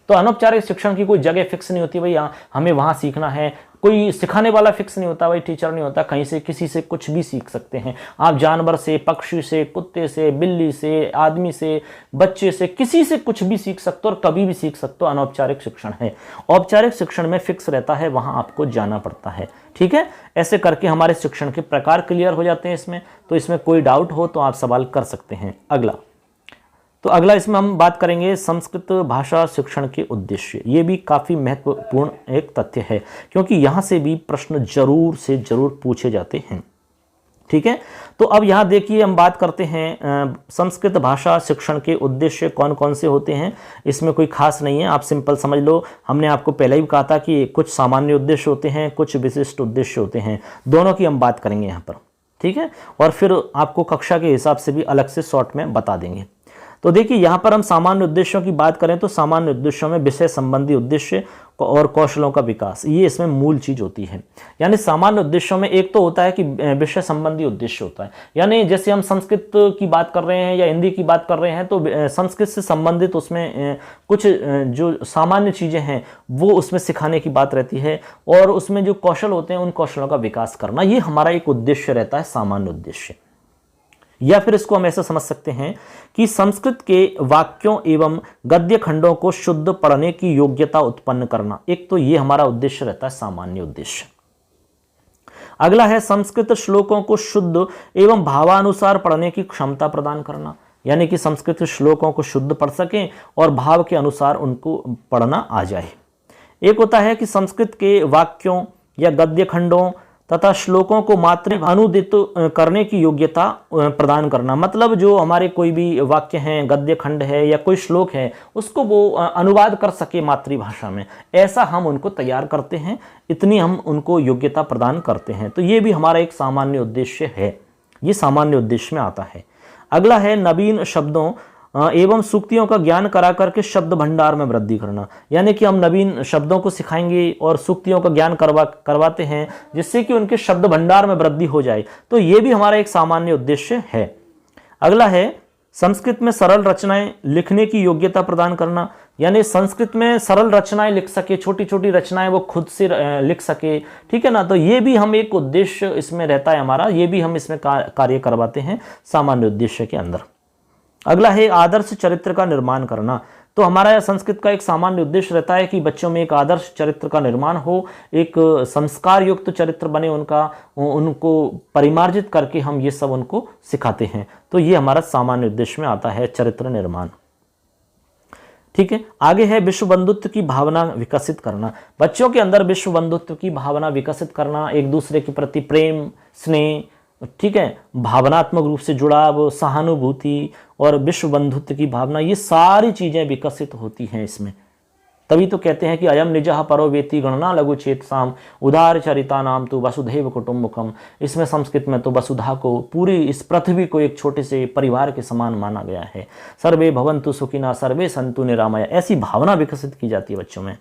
तो अनौपचारिक शिक्षण की कोई जगह फिक्स नहीं होती भाई हमें वहां सीखना है, कोई सिखाने वाला फिक्स नहीं होता भाई, टीचर नहीं होता, कहीं से किसी से कुछ भी सीख सकते हैं आप। जानवर से, पक्षी से, कुत्ते से, बिल्ली से, आदमी से, बच्चे से, किसी से कुछ भी सीख सकते हो और कभी भी सीख सकते हो। अनौपचारिक शिक्षण है। औपचारिक शिक्षण में फिक्स रहता है, वहां आपको जाना पड़ता है, ठीक है। ऐसे करके हमारे शिक्षण के प्रकार क्लियर हो जाते हैं इसमें। तो इसमें कोई डाउट हो तो आप सवाल कर सकते हैं। अगला इसमें हम बात करेंगे संस्कृत भाषा शिक्षण के उद्देश्य। ये भी काफ़ी महत्वपूर्ण एक तथ्य है, क्योंकि यहाँ से भी प्रश्न जरूर से जरूर पूछे जाते हैं, ठीक है। तो अब यहाँ देखिए हम बात करते हैं संस्कृत भाषा शिक्षण के उद्देश्य कौन कौन से होते हैं। इसमें कोई खास नहीं है, आप सिंपल समझ लो। हमने आपको पहले ही कहा था कि कुछ सामान्य उद्देश्य होते हैं, कुछ विशिष्ट उद्देश्य होते हैं, दोनों की हम बात करेंगे यहाँ पर, ठीक है। और फिर आपको कक्षा के हिसाब से भी अलग से शॉर्ट में बता देंगे। तो देखिए यहाँ पर हम सामान्य उद्देश्यों की बात करें तो सामान्य उद्देश्यों में विषय संबंधी उद्देश्य और कौशलों का विकास, ये इसमें मूल चीज होती है। यानी सामान्य उद्देश्यों में एक तो होता है कि विषय संबंधी उद्देश्य होता है, यानी जैसे हम संस्कृत की बात कर रहे हैं या हिंदी की बात कर रहे हैं तो संस्कृत से संबंधित उसमें कुछ जो सामान्य चीजें हैं वो उसमें सिखाने की बात रहती है, और उसमें जो कौशल होते हैं उन कौशलों का विकास करना, ये हमारा एक उद्देश्य रहता है, सामान्य उद्देश्य। या फिर इसको हम ऐसा समझ सकते हैं कि संस्कृत के वाक्यों एवं गद्य खंडों को शुद्ध पढ़ने की योग्यता उत्पन्न करना, एक तो ये हमारा उद्देश्य रहता है, सामान्य उद्देश्य। अगला है संस्कृत श्लोकों को शुद्ध एवं भावानुसार पढ़ने की क्षमता प्रदान करना, यानी कि संस्कृत श्लोकों को शुद्ध पढ़ सकें और भाव के अनुसार उनको पढ़ना आ जाए। एक होता है कि संस्कृत के वाक्यों या गद्य खंडों तथा श्लोकों को मातृ अनुदित करने की योग्यता प्रदान करना, मतलब जो हमारे कोई भी वाक्य हैं, गद्य खंड है या कोई श्लोक है, उसको वो अनुवाद कर सके मातृभाषा में, ऐसा हम उनको तैयार करते हैं, इतनी हम उनको योग्यता प्रदान करते हैं। तो ये भी हमारा एक सामान्य उद्देश्य है, ये सामान्य उद्देश्य में आता है। अगला है नवीन शब्दों एवं सूक्तियों का ज्ञान करा करके शब्द भंडार में वृद्धि करना, यानी कि हम नवीन शब्दों को सिखाएंगे और सूक्तियों का ज्ञान करवाते हैं जिससे कि उनके शब्द भंडार में वृद्धि हो जाए। तो ये भी हमारा एक सामान्य उद्देश्य है। अगला है संस्कृत में सरल रचनाएं लिखने की योग्यता प्रदान करना, यानी संस्कृत में सरल रचनाएं लिख सके, छोटी छोटी रचनाएं वो खुद से लिख सके, ठीक है ना। तो ये भी हम एक उद्देश्य इसमें रहता है हमारा, ये भी हम इसमें कार्य करवाते हैं सामान्य उद्देश्य के अंदर। अगला है आदर्श चरित्र का निर्माण करना। तो हमारा संस्कृत का एक सामान्य उद्देश्य रहता है कि बच्चों में एक आदर्श चरित्र का निर्माण हो, एक संस्कार युक्त चरित्र बने उनको परिमार्जित करके हम ये सब उनको सिखाते हैं। तो ये हमारा सामान्य उद्देश्य में आता है चरित्र निर्माण, ठीक है। आगे है विश्व बंधुत्व की भावना विकसित करना। बच्चों के अंदर विश्व बंधुत्व की भावना विकसित करना, एक दूसरे के प्रति प्रेम स्नेह, ठीक है, भावनात्मक रूप से जुड़ाव, सहानुभूति और विश्व बंधुत्व की भावना, ये सारी चीजें विकसित होती हैं इसमें। तभी तो कहते हैं कि अयम निजः परो वेति गणना लघु चेतसाम उदार चरिता नाम तो वसुधैव कुटुंबकम। इसमें संस्कृत में तो वसुधा को, पूरी इस पृथ्वी को एक छोटे से परिवार के समान माना गया है। सर्वे भवन्तु सुखिना सर्वे सन्तु निरामया, ऐसी भावना विकसित की जाती है बच्चों में।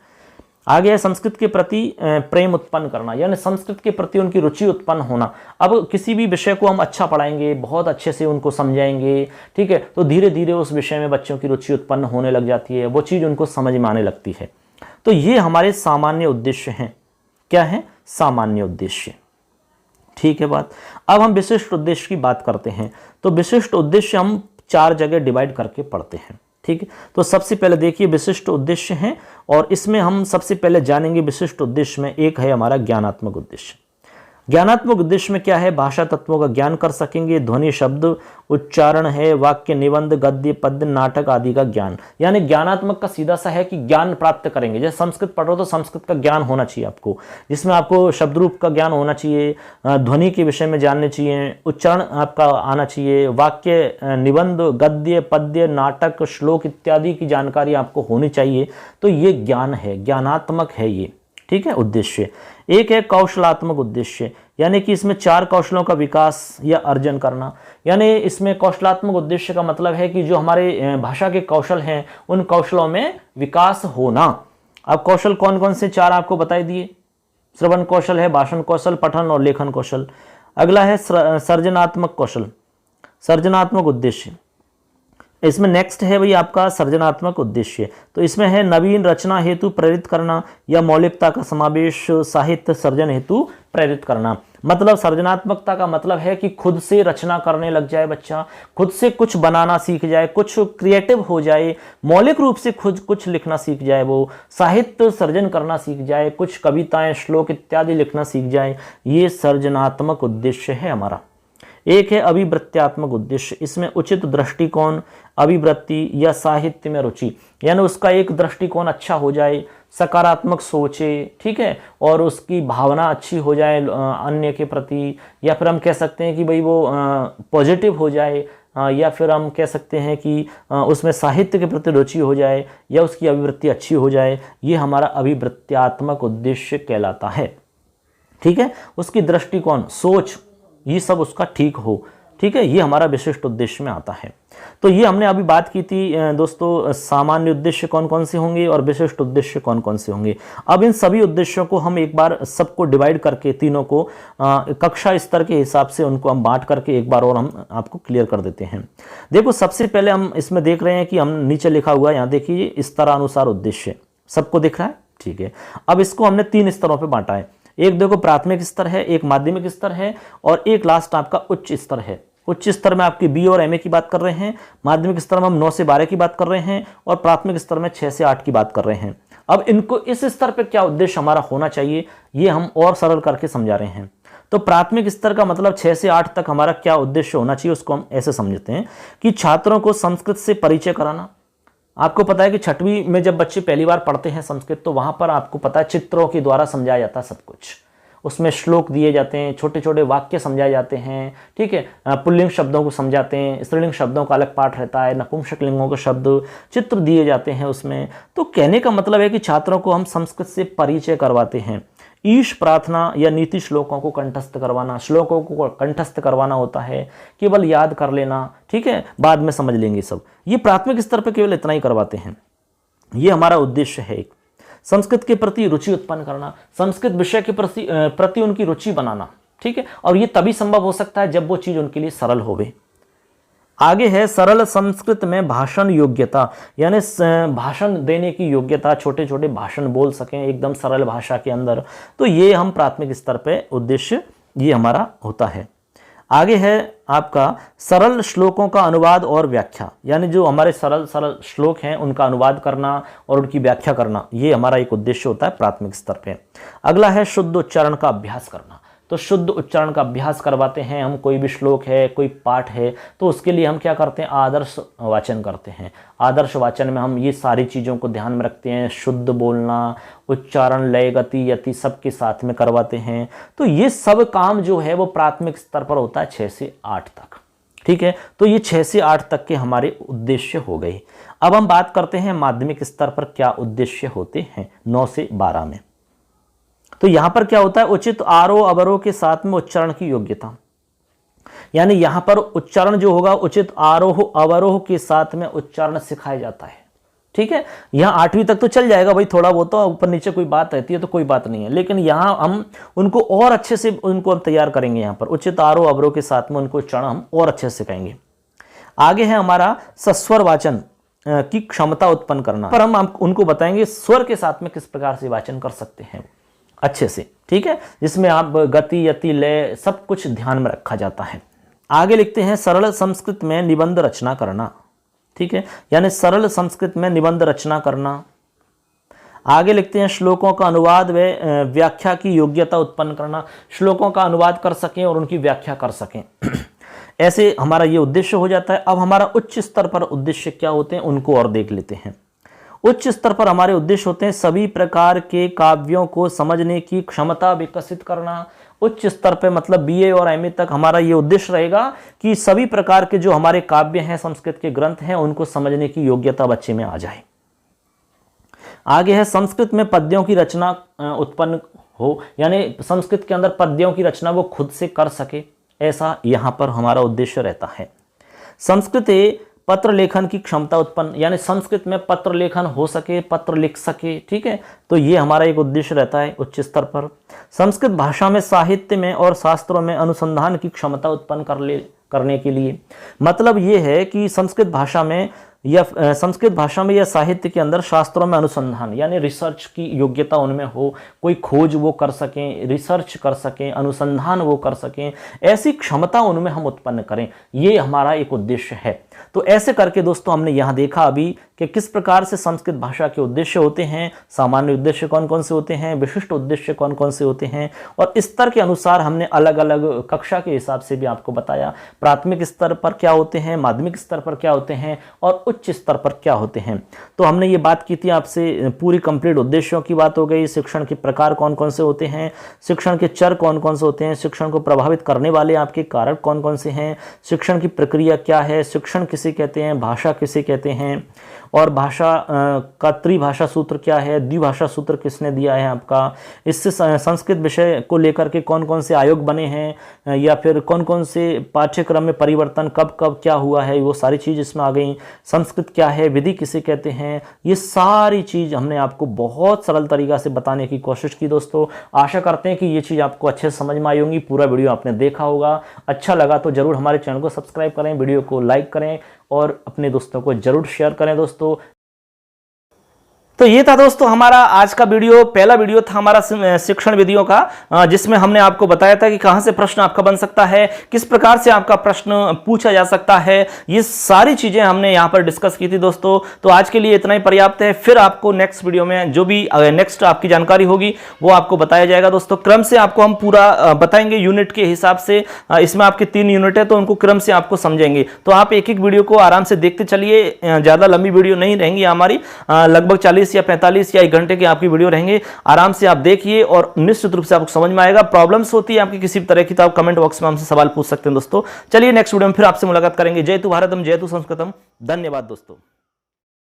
आगे है संस्कृत के प्रति प्रेम उत्पन्न करना, यानी संस्कृत के प्रति उनकी रुचि उत्पन्न होना। अब किसी भी विषय को हम अच्छा पढ़ाएंगे, बहुत अच्छे से उनको समझाएंगे, ठीक है, तो धीरे धीरे उस विषय में बच्चों की रुचि उत्पन्न होने लग जाती है, वो चीज़ उनको समझ में आने लगती है। तो ये हमारे सामान्य उद्देश्य हैं। क्या है? सामान्य उद्देश्य, ठीक है बात। अब हम विशिष्ट उद्देश्य की बात करते हैं। तो विशिष्ट उद्देश्य हम 4 जगह डिवाइड करके पढ़ते हैं, ठीक है। तो सबसे पहले देखिए विशिष्ट उद्देश्य हैं, और इसमें हम सबसे पहले जानेंगे विशिष्ट उद्देश्य में एक है हमारा ज्ञानात्मक उद्देश्य। ज्ञानात्मक उद्देश्य में क्या है? भाषा तत्वों का ज्ञान कर सकेंगे, ध्वनि शब्द उच्चारण है, वाक्य निबंध गद्य पद्य नाटक आदि का ज्ञान। यानी ज्ञानात्मक का सीधा सा है कि ज्ञान प्राप्त करेंगे। जैसे संस्कृत पढ़ रहे हो तो संस्कृत का ज्ञान होना चाहिए आपको, जिसमें आपको शब्द रूप का ज्ञान होना चाहिए, ध्वनि के विषय में जानने चाहिए, उच्चारण आपका आना चाहिए, वाक्य निबंध गद्य पद्य नाटक श्लोक इत्यादि की जानकारी आपको होनी चाहिए। तो ये ज्ञान है, ज्ञानात्मक है ये, ठीक है, उद्देश्य। एक है कौशलात्मक उद्देश्य, यानी कि इसमें 4 कौशलों का विकास या अर्जन करना। यानी इसमें कौशलात्मक उद्देश्य का मतलब है कि जो हमारे भाषा के कौशल हैं उन कौशलों में विकास होना। अब कौशल कौन कौन से 4 आपको बताई दिए? श्रवण कौशल है, भाषण कौशल, पठन और लेखन कौशल। अगला है सर्जनात्मक कौशल, सर्जनात्मक उद्देश्य। इसमें नेक्स्ट है भाई आपका सृजनात्मक उद्देश्य। तो इसमें है नवीन रचना हेतु प्रेरित करना या मौलिकता का समावेश साहित्य सर्जन हेतु प्रेरित करना। मतलब सृजनात्मकता का मतलब है कि खुद से रचना करने लग जाए बच्चा, खुद से कुछ बनाना सीख जाए, कुछ क्रिएटिव हो जाए, मौलिक रूप से खुद कुछ लिखना सीख जाए, वो साहित्य सर्जन करना सीख जाए, कुछ कविताएं श्लोक इत्यादि लिखना सीख जाए। ये सृजनात्मक उद्देश्य है हमारा। एक है अभिवृत्त्यात्मक उद्देश्य। इसमें उचित दृष्टिकोण, अभिवृत्ति या साहित्य में रुचि, यानी उसका एक दृष्टिकोण अच्छा हो जाए, सकारात्मक सोचे, ठीक है, और उसकी भावना अच्छी हो जाए अन्य के प्रति, या फिर हम कह सकते हैं कि भाई वो पॉजिटिव हो जाए, या फिर हम कह सकते हैं कि उसमें साहित्य के प्रति रुचि हो जाए, या उसकी अभिवृत्ति अच्छी हो जाए। ये हमारा अभिवृत्त्यात्मक उद्देश्य कहलाता है, ठीक है। उसकी दृष्टिकोण, सोच, ये सब उसका ठीक हो, ठीक है, ये हमारा विशिष्ट उद्देश्य में आता है। तो ये हमने अभी बात की थी दोस्तों, सामान्य उद्देश्य कौन कौन से होंगे और विशिष्ट उद्देश्य कौन कौन से होंगे। अब इन सभी उद्देश्यों को हम एक बार सबको डिवाइड करके, तीनों को कक्षा स्तर के हिसाब से उनको हम बांट करके एक बार और हम आपको क्लियर कर देते हैं। देखो सबसे पहले हम इसमें देख रहे हैं कि हम नीचे लिखा हुआ है, यहाँ देखिए स्तरानुसार उद्देश्य, सबको दिख रहा है, ठीक है। अब इसको हमने 3 स्तरों पर बांटा है। एक देखो प्राथमिक स्तर है, एक माध्यमिक स्तर है, और एक लास्ट आपका उच्च स्तर है। उच्च स्तर में आपकी बी और एमए की बात कर रहे हैं, माध्यमिक स्तर में हम 9 से 12 की बात कर रहे हैं, और प्राथमिक स्तर में 6 से 8 की बात कर रहे हैं। अब इनको इस स्तर पे क्या उद्देश्य हमारा होना चाहिए, ये हम और सरल करके समझा रहे हैं। तो प्राथमिक स्तर का मतलब 6 से 8 तक हमारा क्या उद्देश्य होना चाहिए, उसको हम ऐसे समझते हैं कि छात्रों को संस्कृत से परिचय कराना। आपको पता है कि 6वीं में जब बच्चे पहली बार पढ़ते हैं संस्कृत, तो वहां पर आपको पता है चित्रों के द्वारा समझाया जाता है सब कुछ। उसमें श्लोक दिए जाते हैं, छोटे छोटे वाक्य समझाए जाते हैं, ठीक है, पुल्लिंग शब्दों को समझाते हैं, स्त्रीलिंग शब्दों का अलग पाठ रहता है, नपुंसक लिंगों के शब्द चित्र दिए जाते हैं उसमें। तो कहने का मतलब है कि छात्रों को हम संस्कृत से परिचय करवाते हैं। ईश प्रार्थना या नीति श्लोकों को कंठस्थ करवाना, श्लोकों को कंठस्थ करवाना होता है, केवल याद कर लेना, ठीक है, बाद में समझ लेंगे सब। ये प्राथमिक स्तर पर केवल इतना ही करवाते हैं। ये हमारा उद्देश्य है। एक संस्कृत के प्रति रुचि उत्पन्न करना, संस्कृत विषय के प्रति उनकी रुचि बनाना, ठीक है, और ये तभी संभव हो सकता है जब वो चीज उनके लिए सरल होवे। आगे है सरल संस्कृत में भाषण योग्यता, यानी भाषण देने की योग्यता, छोटे छोटे भाषण बोल सकें एकदम सरल भाषा के अंदर। तो ये हम प्राथमिक स्तर पे उद्देश्य ये हमारा होता है। आगे है आपका सरल श्लोकों का अनुवाद और व्याख्या, यानी जो हमारे सरल सरल श्लोक हैं उनका अनुवाद करना और उनकी व्याख्या करना, ये हमारा एक उद्देश्य होता है प्राथमिक स्तर पे। अगला है शुद्ध उच्चारण का अभ्यास करना। तो शुद्ध उच्चारण का अभ्यास करवाते हैं हम। कोई भी श्लोक है, कोई पाठ है, तो उसके लिए हम क्या करते हैं, आदर्श वाचन करते हैं। आदर्श वाचन में हम ये सारी चीज़ों को ध्यान में रखते हैं। शुद्ध बोलना, उच्चारण, लय, गति, यति सबके साथ में करवाते हैं। तो ये सब काम जो है वो प्राथमिक स्तर पर होता है 6 से 8 तक, ठीक है। तो ये 6 से 8 तक के हमारे उद्देश्य हो गए। अब हम बात करते हैं माध्यमिक स्तर पर क्या उद्देश्य होते हैं 9 से 12 में। तो यहां पर क्या होता है, उचित आरोह अवरोह के साथ में उच्चारण की योग्यता, यानी यहां पर उच्चारण जो होगा उचित आरोह अवरोह के साथ में उच्चारण सिखाया जाता है, ठीक है। यहां 8वीं तक तो चल जाएगा भाई, थोड़ा बहुत तो ऊपर नीचे कोई बात रहती है तो कोई बात नहीं है, लेकिन यहां हम उनको और अच्छे से उनको हम तैयार करेंगे। यहां पर उचित आरोह अवरोह के साथ में उनको उच्चारण हम और अच्छे से सिखाएंगे। आगे है हमारा सस्वर वाचन की क्षमता उत्पन्न करना, पर हम उनको बताएंगे स्वर के साथ में किस प्रकार से वाचन कर सकते हैं अच्छे से, ठीक है, जिसमें आप गति, यति, लय सब कुछ ध्यान में रखा जाता है। आगे लिखते हैं सरल संस्कृत में निबंध रचना करना, ठीक है, यानी सरल संस्कृत में निबंध रचना करना। आगे लिखते हैं श्लोकों का अनुवाद व व्याख्या की योग्यता उत्पन्न करना, श्लोकों का अनुवाद कर सकें और उनकी व्याख्या कर सकें। ऐसे हमारा ये उद्देश्य हो जाता है। अब हमारा उच्च स्तर पर उद्देश्य क्या होते हैं उनको और देख लेते हैं। उच्च स्तर पर हमारे उद्देश्य होते हैं सभी प्रकार के काव्यों को समझने की क्षमता विकसित करना। उच्च स्तर पे मतलब बीए और एमए तक हमारा ये उद्देश्य रहेगा कि सभी प्रकार के जो हमारे काव्य हैं, संस्कृत के ग्रंथ हैं, उनको समझने की योग्यता बच्चे में आ जाए। आगे है संस्कृत में पद्यों की रचना उत्पन्न हो, यानी संस्कृत के अंदर पद्यों की रचना वो खुद से कर सके, ऐसा यहां पर हमारा उद्देश्य रहता है। संस्कृत पत्र लेखन की क्षमता उत्पन्न, यानी संस्कृत में पत्र लेखन हो सके, पत्र लिख सके, ठीक है, तो ये हमारा एक उद्देश्य रहता है उच्च स्तर पर। संस्कृत भाषा में साहित्य में और शास्त्रों में अनुसंधान की क्षमता उत्पन्न करने के लिए, मतलब ये है कि संस्कृत भाषा में या साहित्य के अंदर शास्त्रों में अनुसंधान यानी रिसर्च की योग्यता उनमें हो, कोई खोज वो कर सकें, रिसर्च कर सकें, अनुसंधान वो कर सकें, ऐसी क्षमता उनमें हम उत्पन्न करें, ये हमारा एक उद्देश्य है। तो ऐसे करके दोस्तों हमने यहाँ देखा अभी कि किस प्रकार से संस्कृत भाषा के उद्देश्य होते हैं, सामान्य उद्देश्य कौन कौन से होते हैं, विशिष्ट उद्देश्य कौन कौन से होते हैं, और स्तर के अनुसार हमने अलग अलग कक्षा के हिसाब से भी आपको बताया प्राथमिक स्तर पर क्या होते हैं, माध्यमिक स्तर पर क्या होते हैं और उच्च स्तर पर क्या होते हैं। तो हमने ये बात की थी आपसे, पूरी कंप्लीट उद्देश्यों की बात हो गई, शिक्षण के प्रकार कौन कौन से होते हैं, शिक्षण के चर कौन कौन से होते हैं, शिक्षण को प्रभावित करने वाले आपके कारक कौन कौन से हैं, शिक्षण की प्रक्रिया क्या है, शिक्षण किसे कहते हैं, भाषा किसे कहते हैं, और भाषा का त्रिभाषा सूत्र क्या है, द्विभाषा सूत्र किसने दिया है आपका, इससे संस्कृत विषय को लेकर के कौन कौन से आयोग बने हैं, या फिर कौन कौन से पाठ्यक्रम में परिवर्तन कब कब क्या हुआ है, वो सारी चीज़ इसमें आ गई। संस्कृत क्या है, विधि किसे कहते हैं, ये सारी चीज़ हमने आपको बहुत सरल तरीका से बताने की कोशिश की दोस्तों। आशा करते हैं कि ये चीज़ आपको अच्छे से समझ में आई होंगी। पूरा वीडियो आपने देखा होगा, अच्छा लगा तो जरूर हमारे चैनल को सब्सक्राइब करें, वीडियो को लाइक करें और अपने दोस्तों को जरूर शेयर करें दोस्तों। तो ये था दोस्तों हमारा आज का वीडियो, पहला वीडियो था हमारा शिक्षण विधियों का, जिसमें हमने आपको बताया था कि कहां से प्रश्न आपका बन सकता है, किस प्रकार से आपका प्रश्न पूछा जा सकता है, ये सारी चीजें हमने यहां पर डिस्कस की थी दोस्तों। तो आज के लिए इतना ही पर्याप्त है। फिर आपको नेक्स्ट वीडियो में जो भी नेक्स्ट आपकी जानकारी होगी वो आपको बताया जाएगा दोस्तों। क्रम से आपको हम पूरा बताएंगे यूनिट के हिसाब से। इसमें आपके 3 यूनिट है तो उनको क्रम से आपको समझेंगे। तो आप एक एक वीडियो को आराम से देखते चलिए, ज्यादा लंबी वीडियो नहीं रहेंगी हमारी, लगभग 40 या 45 या 1 घंटे की आपकी वीडियो रहेंगे। आराम से आप देखिए और निश्चित रूप से आपको समझ में आएगा। प्रॉब्लम्स होती है आपकी किसी भी तरह की तो आप कमेंट बॉक्स में हमसे सवाल पूछ सकते हैं दोस्तों। चलिए नेक्स्ट वीडियो में फिर आपसे मुलाकात करेंगे। जय तु भारतम, जय तु संस्कृतम। धन्यवाद दोस्तों।